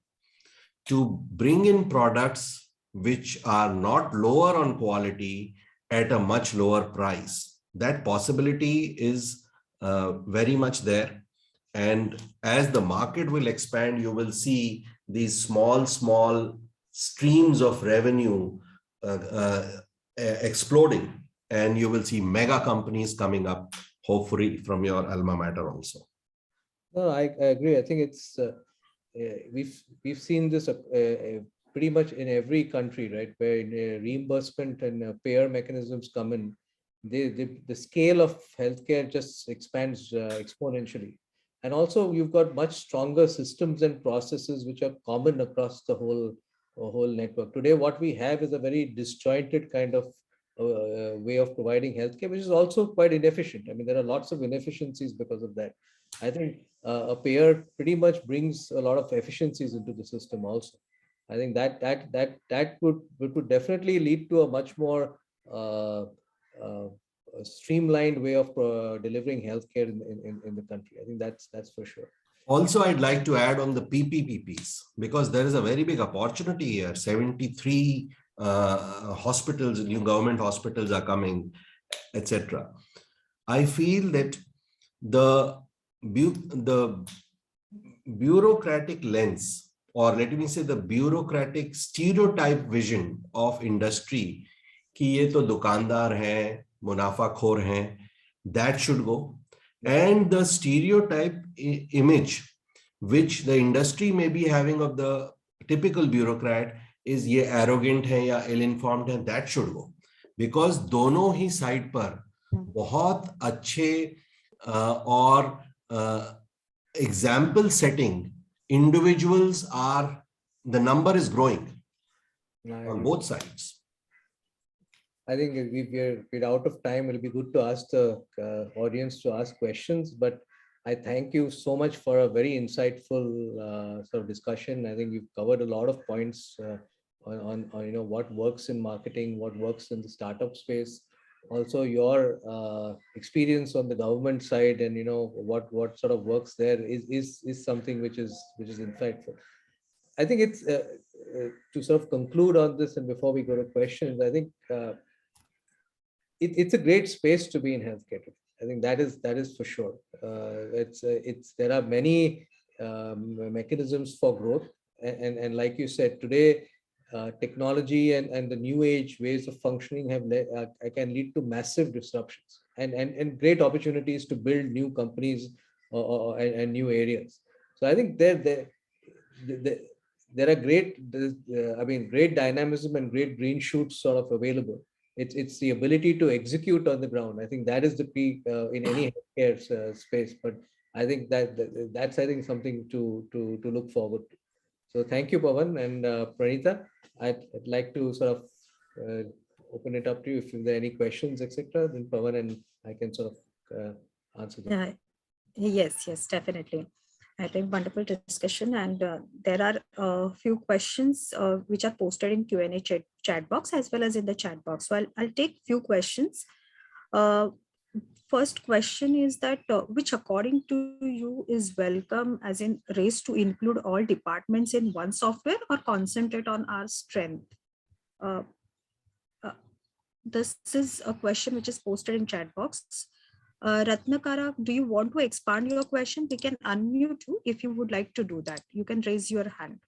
to bring in products which are not lower on quality at a much lower price. That possibility is very much there. And as the market will expand, you will see these small streams of revenue exploding, and you will see mega companies coming up, hopefully from your alma mater also. No, I agree. I think it's we've seen this pretty much in every country, right? Where reimbursement and payer mechanisms come in, the scale of healthcare just expands exponentially. And also you've got much stronger systems and processes which are common across the whole network. Today, what we have is a very disjointed kind of way of providing healthcare, which is also quite inefficient. I mean, there are lots of inefficiencies because of that. I think a payer pretty much brings a lot of efficiencies into the system also. I think that would definitely lead to a much more a streamlined way of delivering healthcare in the country. I think that's for sure. Also, I'd like to add on the PPPs, because there is a very big opportunity here. 73 hospitals, new government hospitals are coming, etc. I feel that the bureaucratic lens, or let me say the bureaucratic stereotype vision of industry, कि ये तो दुकानदार हैं, मुनाफाखोर हैं, that should go. And the stereotype image which the industry may be having of the typical bureaucrat is ये arrogant है या ill-informed है, that should go. Because दोनों ही side पर बहुत अच्छे और example setting individuals are, the number is growing on both sides. I think we're out of time. It'll be good to ask the audience to ask questions, but I thank you so much for a very insightful sort of discussion. I think we've covered a lot of points on what works in marketing, what works in the startup space. Also, your experience on the government side, and what sort of works there is something which is insightful. I think it's to sort of conclude on this, and before we go to questions, I think it's a great space to be in healthcare. I think that is for sure. There are many mechanisms for growth, and like you said today, technology and the new age ways of functioning can lead to massive disruptions and great opportunities to build new companies and new areas. So I think there are great dynamism and great green shoots sort of available. It's the ability to execute on the ground. I think that is the key in any healthcare space. But I think that's something to look forward to. So thank you, Pavan and Pranita. I'd like to sort of open it up to you if there are any questions, etc. Then Pavan and I can sort of answer them. Yes, definitely. I think wonderful discussion, and there are a few questions which are posted in Q&A chat box as well as in the chat box. So I'll take few questions. First question is that which according to you is welcome, as in race to include all departments in one software, or concentrate on our strength? This is a question which is posted in chat box. Ratnakara, do you want to expand your question? We can unmute you if you would like to do that. You can raise your hand.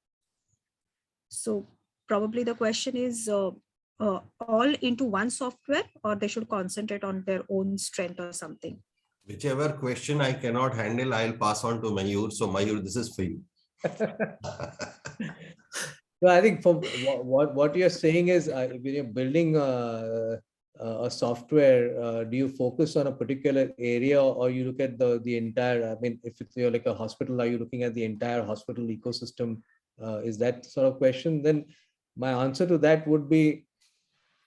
So probably the question is all into one software, or they should concentrate on their own strength or something. Whichever question I cannot handle, I'll pass on to Mayur. So Mayur, this is for you. So I think from what you're saying is when you're building a software, do you focus on a particular area, or you look at the entire? I mean, if you're like a hospital, are you looking at the entire hospital ecosystem? Is that sort of question? Then my answer to that would be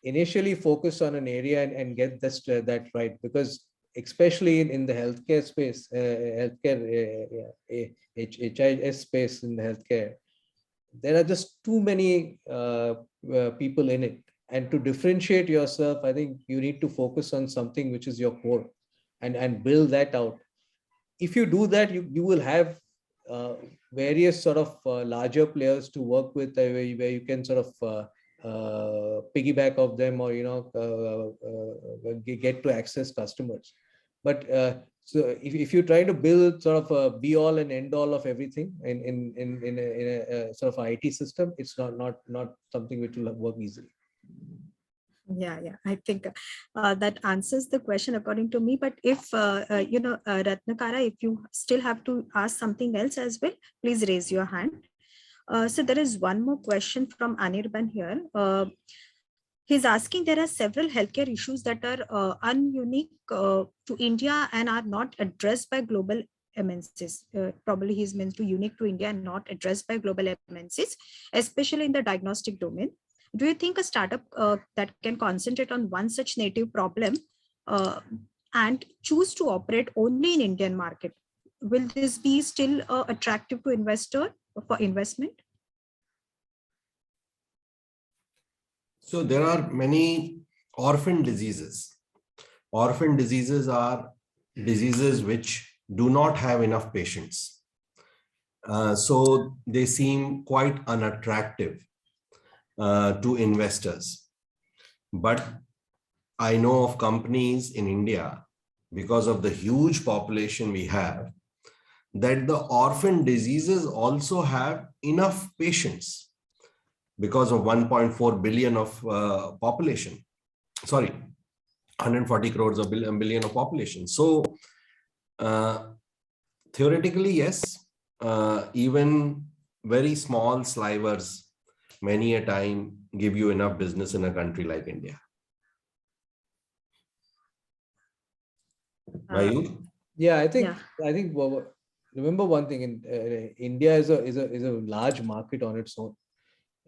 initially focus on an area and get that right, because especially in the healthcare space, HIS space in the healthcare, there are just too many people in it. And to differentiate yourself, I think you need to focus on something which is your core and build that out. If you do that, you will have various sort of larger players to work with where you can sort of piggyback of them, or get to access customers. But so if you try to build sort of a be all and end all of everything in a sort of IT system, it's not something which will work easily. Yeah, I think that answers the question according to me. But if Ratnakara, if you still have to ask something else as well, please raise your hand. So there is one more question from Anirban here. He's asking, there are several healthcare issues that are ununique to India and are not addressed by global MNCs. Probably he's meant to unique to India and not addressed by global MNCs, especially in the diagnostic domain. Do you think a startup that can concentrate on one such native problem uh, and choose to operate only in Indian market, will this be still attractive to investor for investment? So there are many orphan diseases. Orphan diseases are diseases which do not have enough patients. So they seem quite unattractive to investors. But I know of companies in India, because of the huge population we have, that the orphan diseases also have enough patients because of 1.4 billion of population. Sorry, 140 crores of billion of population. So theoretically, yes, even very small slivers many a time give you enough business in a country like India. Yeah, I think well, remember one thing, in India is a large market on its own.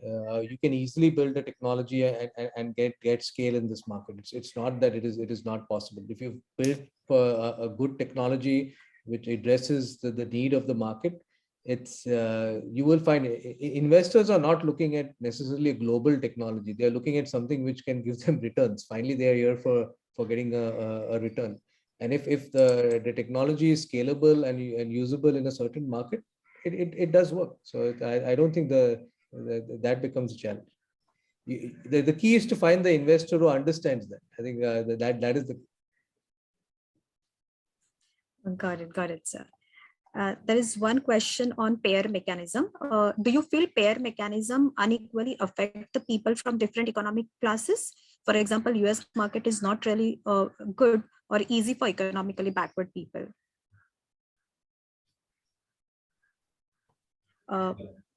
You can easily build a technology and get scale in this market. It's not that it is not possible. If you've built a good technology which addresses the need of the market, it's you will find investors are not looking at necessarily a global technology. They're looking at something which can give them returns. Finally, they are here for getting a return. And if the technology is scalable and usable in a certain market, it does work. So I don't think that becomes a challenge. The key is to find the investor who understands that. I think that is the. Got it, sir. There is one question on payer mechanism. Do you feel payer mechanism unequally affect the people from different economic classes? For example, US market is not really good or easy for economically backward people.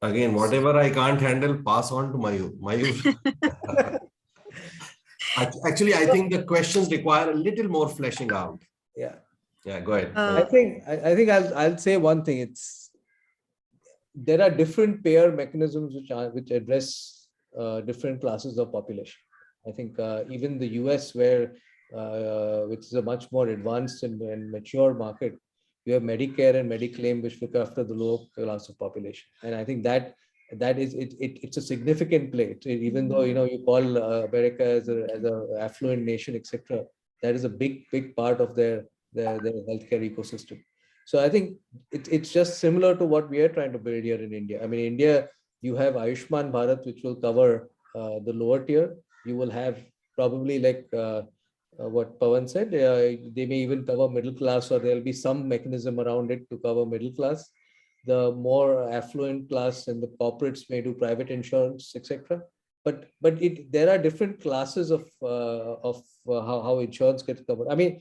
Again, whatever I can't handle, pass on to Mayur. Actually, I think the questions require a little more fleshing out. Yeah. Yeah, go ahead. I think I'll say one thing. There are different payer mechanisms which address different classes of population. I think even the US, which is a much more advanced and mature market, you have Medicare and Mediclaim, which look after the lower class of population. And I think that is it's a significant play. Even though you call America as a affluent nation, etc., that is a big part of their healthcare ecosystem. So I think it's just similar to what we are trying to build here in India. I mean, India, you have Ayushman Bharat, which will cover the lower tier. You will have probably like what Pawan said, they may even cover middle class, or there'll be some mechanism around it to cover middle class. The more affluent class and the corporates may do private insurance, etc. But there are different classes of how insurance gets covered. I mean,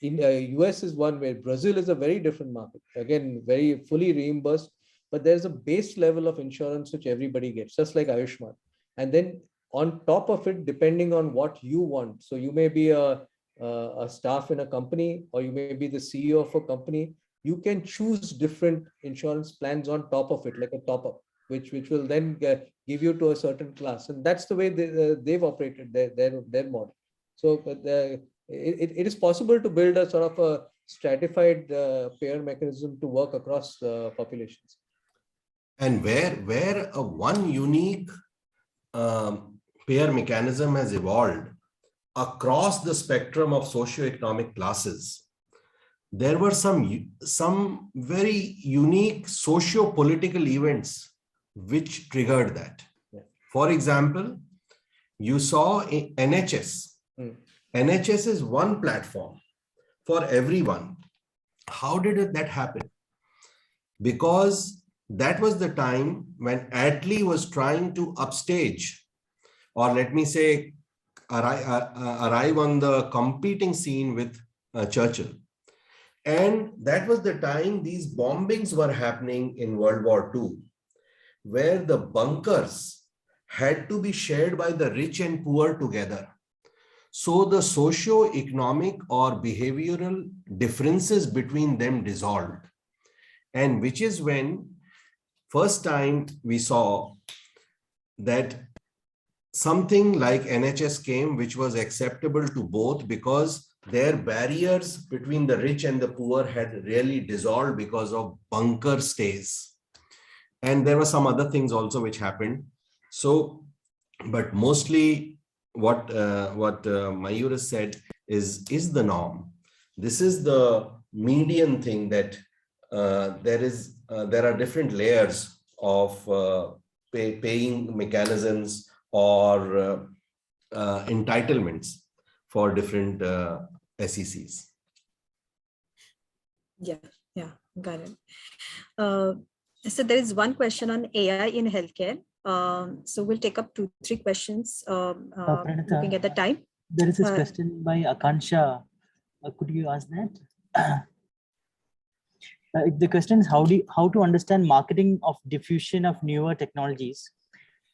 in US is one way. Brazil is a very different market. Again, very fully reimbursed, but there's a base level of insurance which everybody gets, just like Ayushman. And then on top of it, depending on what you want. So you may be a staff in a company, or you may be the CEO of a company. You can choose different insurance plans on top of it, like a top up, which will then give you to a certain class. And that's the way they've operated their model. So it is possible to build a sort of a stratified payer mechanism to work across populations. And where a one unique payer mechanism has evolved across the spectrum of socioeconomic classes, there were some very unique socio-political events which triggered that. Yeah. For example, you saw NHS. NHS is one platform for everyone. How did that happen? Because that was the time when Attlee was trying to upstage, or let me say, arrive on the competing scene with Churchill. And that was the time these bombings were happening in World War II, where the bunkers had to be shared by the rich and poor together. So the socio-economic or behavioral differences between them dissolved. And which is when first time we saw that something like NHS came, which was acceptable to both because their barriers between the rich and the poor had really dissolved because of bunker stays. And there were some other things also which happened. So, but mostly what Mayur has said is the norm. This is the median thing that there are different layers of paying mechanisms or entitlements for different SECs. Yeah, got it. So there is one question on AI in healthcare. So we'll take up 2-3 questions looking at the time. There is this question by Akansha. Could you ask that? The question is how to understand marketing of diffusion of newer technologies,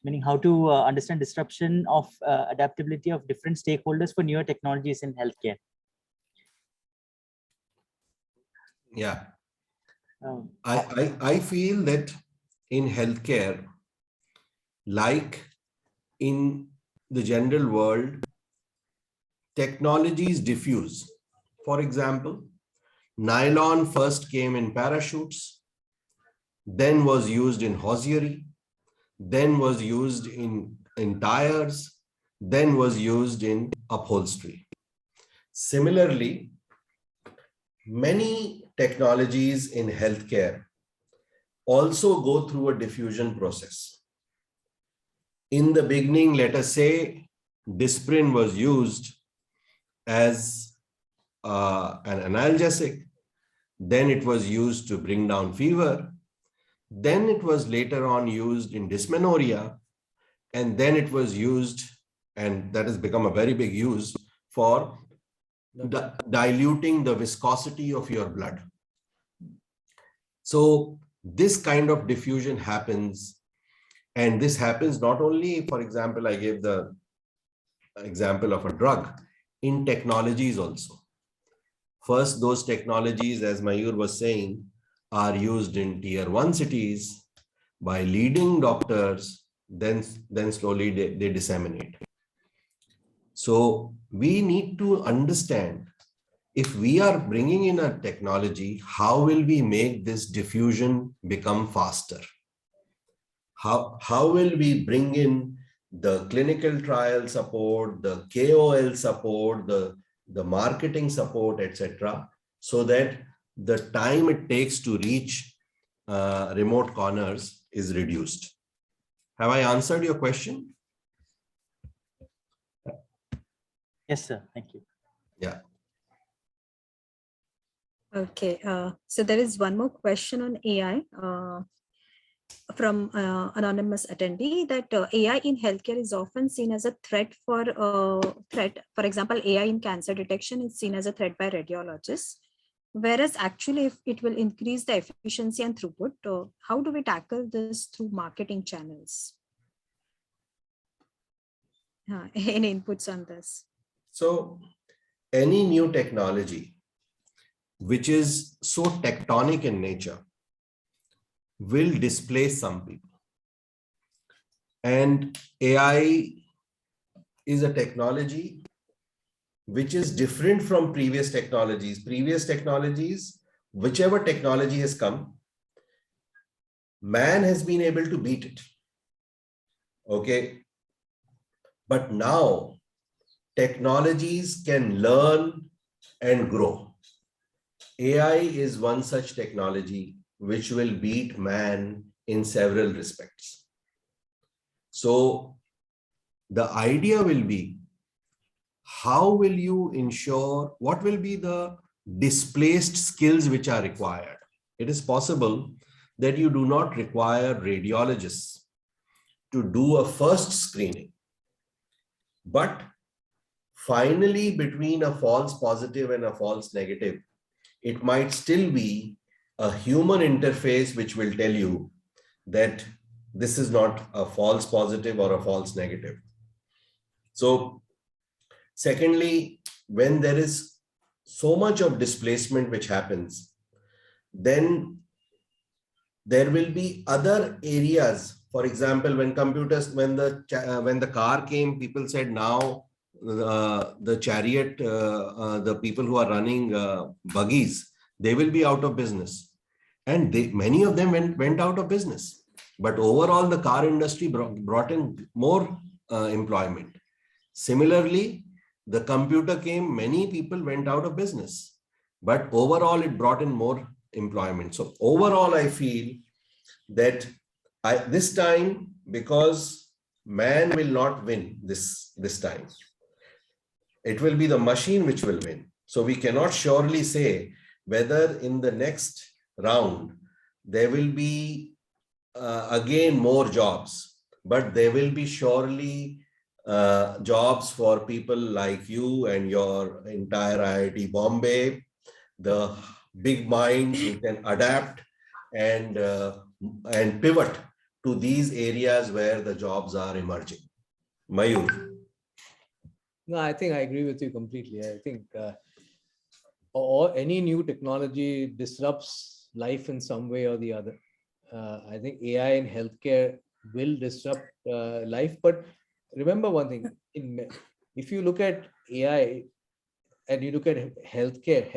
meaning how to understand disruption of adaptability of different stakeholders for newer technologies in healthcare. Yeah. I feel that in healthcare, like in the general world, technologies diffuse. For example, nylon first came in parachutes, then was used in hosiery, then was used in tires, then was used in upholstery. Similarly, many technologies in healthcare also go through a diffusion process. In the beginning, let us say, Disprin was used as an analgesic, then it was used to bring down fever, then it was later on used in dysmenorrhea, and then it was used, and that has become a very big use, for diluting the viscosity of your blood. So this kind of diffusion happens, and this happens not only, for example, I gave the example of a drug, in technologies also. First, those technologies, as Mayur was saying, are used in tier 1 cities by leading doctors, then slowly they disseminate. So we need to understand, if we are bringing in a technology, how will we make this diffusion become faster? How will we bring in the clinical trial support, the KOL support, the marketing support, etc., so that the time it takes to reach remote corners is reduced. Have I answered your question? Yes, sir. Thank you. Yeah. Okay. So there is one more question on AI from anonymous attendee, that AI in healthcare is often seen as a threat. For example, AI in cancer detection is seen as a threat by radiologists, whereas actually if it will increase the efficiency and throughput, how do we tackle this through marketing channels? Any inputs on this? So any new technology which is so tectonic in nature will displace some people. And AI is a technology which is different from previous technologies. Previous technologies, whichever technology has come, man has been able to beat it. Okay. But now technologies can learn and grow. AI is one such technology which will beat man in several respects. So the idea will be, how will you ensure, what will be the displaced skills which are required? It is possible that you do not require radiologists to do a first screening, but finally between a false positive and a false negative, it might still be a human interface which will tell you that this is not a false positive or a false negative. So Secondly, when there is so much of displacement which happens, then there will be other areas. For example, when the car came, people said now the chariot, the people who are running buggies, they will be out of business, and many of them went out of business. But overall, the car industry brought in more employment. Similarly, the computer came, many people went out of business, but overall it brought in more employment. So overall, I feel that this time, because man will not win this time, it will be the machine which will win. So we cannot surely say whether in the next round there will be again more jobs, but there will be surely jobs for people like you and your entire IIT Bombay, the big minds who can adapt and pivot to these areas where the jobs are emerging. Mayur. No, I think I agree with you completely. I think or any new technology disrupts life in some way or the other. I think AI in healthcare will disrupt life. But remember one thing, if you look at AI and you look at healthcare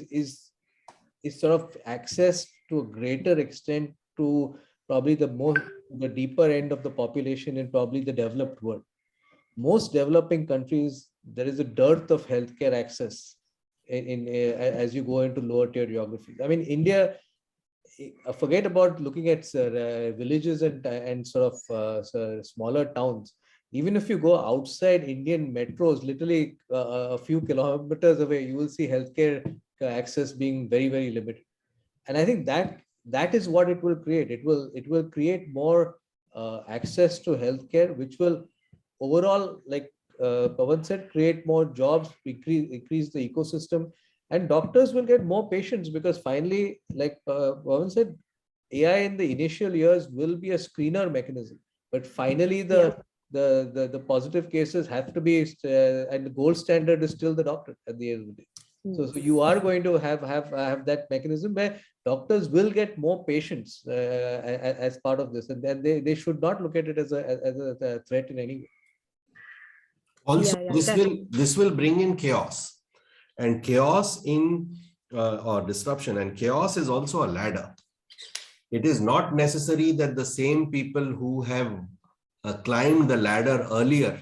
is sort of access to a greater extent to probably the deeper end of the population in probably the developed world. Most developing countries, there is a dearth of healthcare access as you go into lower tier geographies. I mean, India, forget about looking at villages and sort of smaller towns. Even if you go outside Indian metros, literally a few kilometers away, you will see healthcare access being very, very limited. And I think that is what it will create. It will create more access to healthcare, which will overall, like Pavan said, create more jobs, increase the ecosystem, and doctors will get more patients, because finally, like Pavan said, AI in the initial years will be a screener mechanism, but finally the positive cases have to be, and the gold standard is still the doctor at the end of the day. So you are going to have that mechanism where doctors will get more patients as part of this, and then they should not look at it as a threat in any way. Also, this will bring in chaos, and chaos or disruption, and chaos is also a ladder. It is not necessary that the same people who have climbed the ladder earlier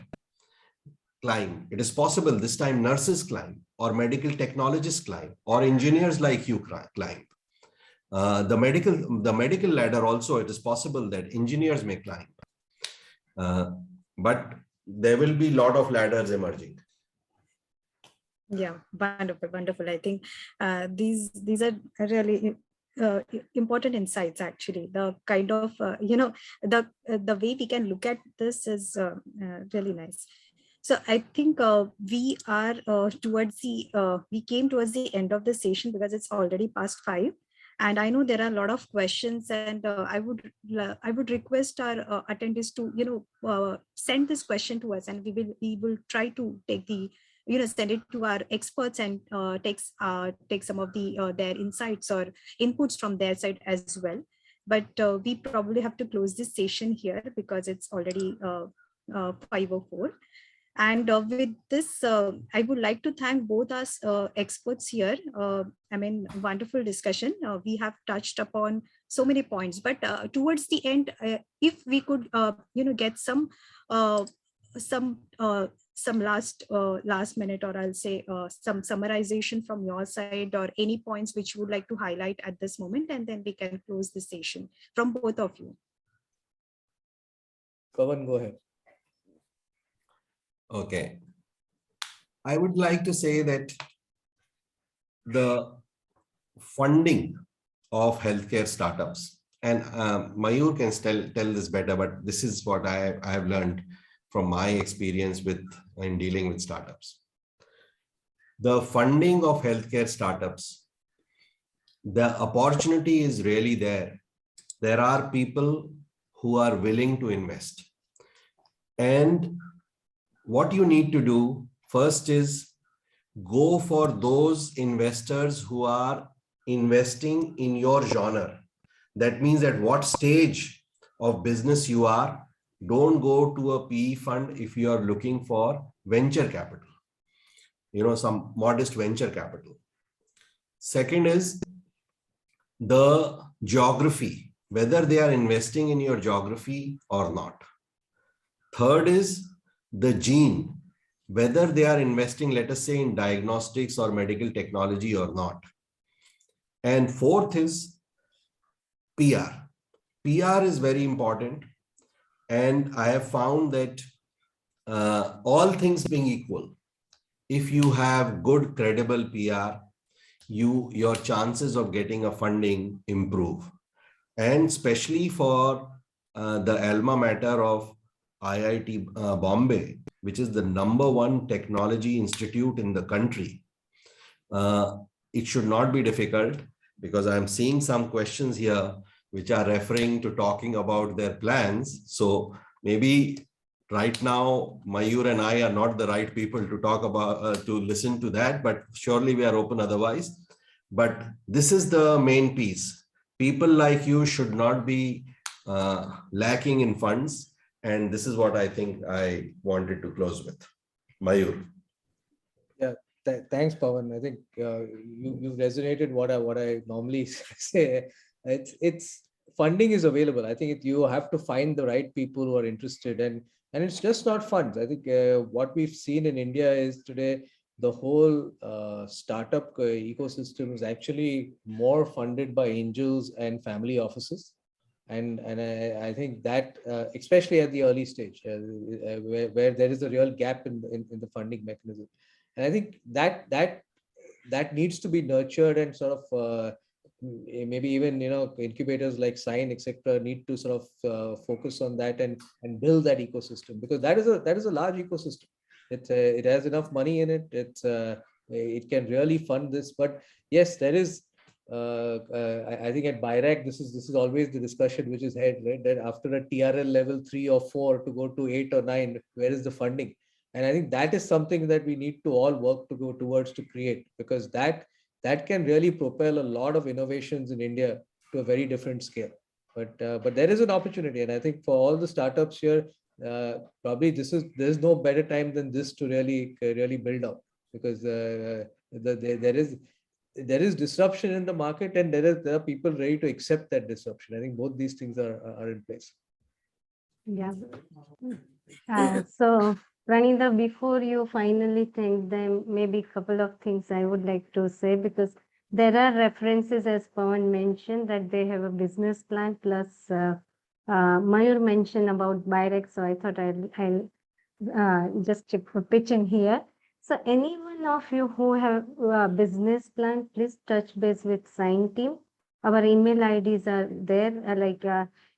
climb. It is possible this time nurses climb, or medical technologists climb, or engineers like you climb. The medical ladder also, it is possible that engineers may climb. But there will be a lot of ladders emerging. Yeah, wonderful. I think these are really important insights. Actually, the kind of the way we can look at this is really nice. So I think we are we came towards the end of the session, because it's already past 5. And I know there are a lot of questions, and I would request our attendees to send this question to us, and we will try to take the send it to our experts and take some of their insights or inputs from their side as well. But we probably have to close this session here, because it's already 5:04. And with this, I would like to thank both us experts here. I mean, wonderful discussion. We have touched upon so many points, but towards the end, if we could, get some last minute, or I'll say some summarization from your side, or any points which you would like to highlight at this moment, and then we can close the session from both of you. Pavan, go ahead. Okay. I would like to say that the funding of healthcare startups, and Mayur can tell this better, but this is what I have learned from my experience in dealing with startups. The funding of healthcare startups, the opportunity is really there. There are people who are willing to invest. And what you need to do First is go for those investors who are investing in your genre. That means at what stage of business you are. Don't go to a PE fund if you are looking for venture capital, some modest venture capital. Second is the geography, whether they are investing in your geography or not. Third is the gene, whether they are investing, let us say, in diagnostics or medical technology or not. And fourth is PR. PR is very important. And I have found that all things being equal, if you have good, credible PR, your chances of getting a funding improve. And especially for the alma mater of IIT Bombay, which is the #1 technology institute in the country, it should not be difficult, because I'm seeing some questions here which are referring to talking about their plans. So maybe right now, Mayur and I are not the right people to talk about, to listen to that, but surely we are open otherwise. But this is the main piece. People like you should not be lacking in funds. And this is what I think I wanted to close with. Mayur. Yeah, thanks, Pavan. I think you resonated what I normally say. It's funding is available. I think you have to find the right people who are interested, and it's just not funds. I think what we've seen in India is today the whole startup ecosystem is actually more funded by angels and family offices. And I think that especially at the early stage where there is a real gap in the funding mechanism. And I think that needs to be nurtured, and sort of maybe even incubators like SINE, etc., need to sort of focus on that and build that ecosystem, because that is a large ecosystem. It has enough money in it. It can really fund this. But yes, there is. I think at BIRAC, this is always the discussion which is had, right? That after a TRL level 3 or 4 to go to 8 or 9, where is the funding? And I think that is something that we need to all work to go towards to create, because that can really propel a lot of innovations in India to a very different scale. But there is an opportunity, and I think for all the startups here, probably there's no better time than this to really build up, because there is disruption in the market, and there are people ready to accept that disruption. I think both these things are in place. Yeah. So Pranita, before you finally thank them, maybe a couple of things I would like to say, because there are references, as Pawan mentioned, that they have a business plan, plus Mayur mentioned about BIRAC, so I thought I'll just pitch in here. So any one of you who have a business plan, please touch base with SINE team. Our email IDs are there,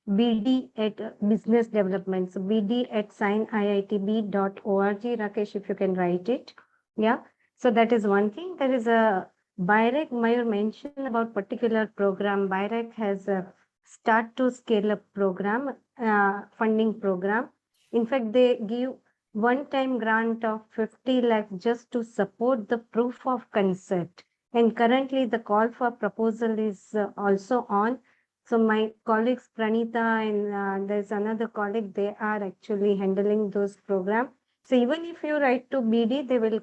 BD at business development. So BD at sineIITB.org. Rakesh, if you can write it. Yeah. So that is one thing. There is a BIRAC, Mayur mentioned about particular program. BIRAC has a start to scale up program, funding program. In fact, they give one-time grant of 50 lakh just to support the proof of concept. And currently the call for proposal is also on. So my colleagues Pranita and there's another colleague, they are actually handling those programs. So even if you write to BD, they will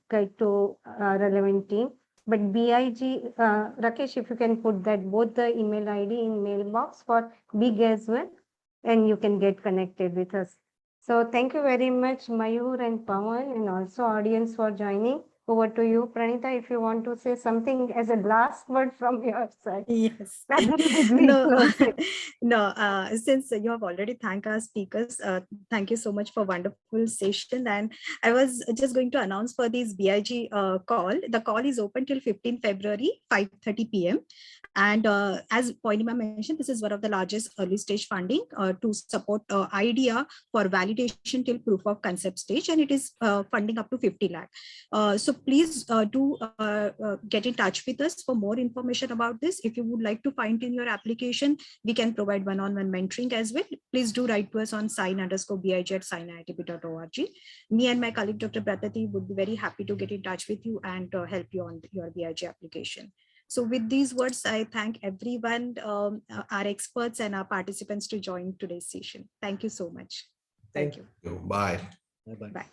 guide to relevant team. But BIG, Rakesh, if you can put that both the email ID in mailbox for BIG as well, and you can get connected with us. So thank you very much, Mayur and Pawan, and also audience for joining. Over to you, Pranita, if you want to say something as a last word from your side. Yes. No, since you have already thanked our speakers, thank you so much for wonderful session. And I was just going to announce for this BIG call. The call is open till 15 February, 5:30 p.m. And as Poinima mentioned, this is one of the largest early stage funding to support idea for validation till proof of concept stage, and it is funding up to 50 lakh. So please do get in touch with us for more information about this. If you would like to find in your application, we can provide one-on-one mentoring as well. Please do write to us on sine_big@sine.org. Me and my colleague, Dr. Pratati, would be very happy to get in touch with you and help you on your BIG application. So with these words, I thank everyone, our experts and our participants to join today's session. Thank you so much. Thank you. Bye. Bye-bye. Bye.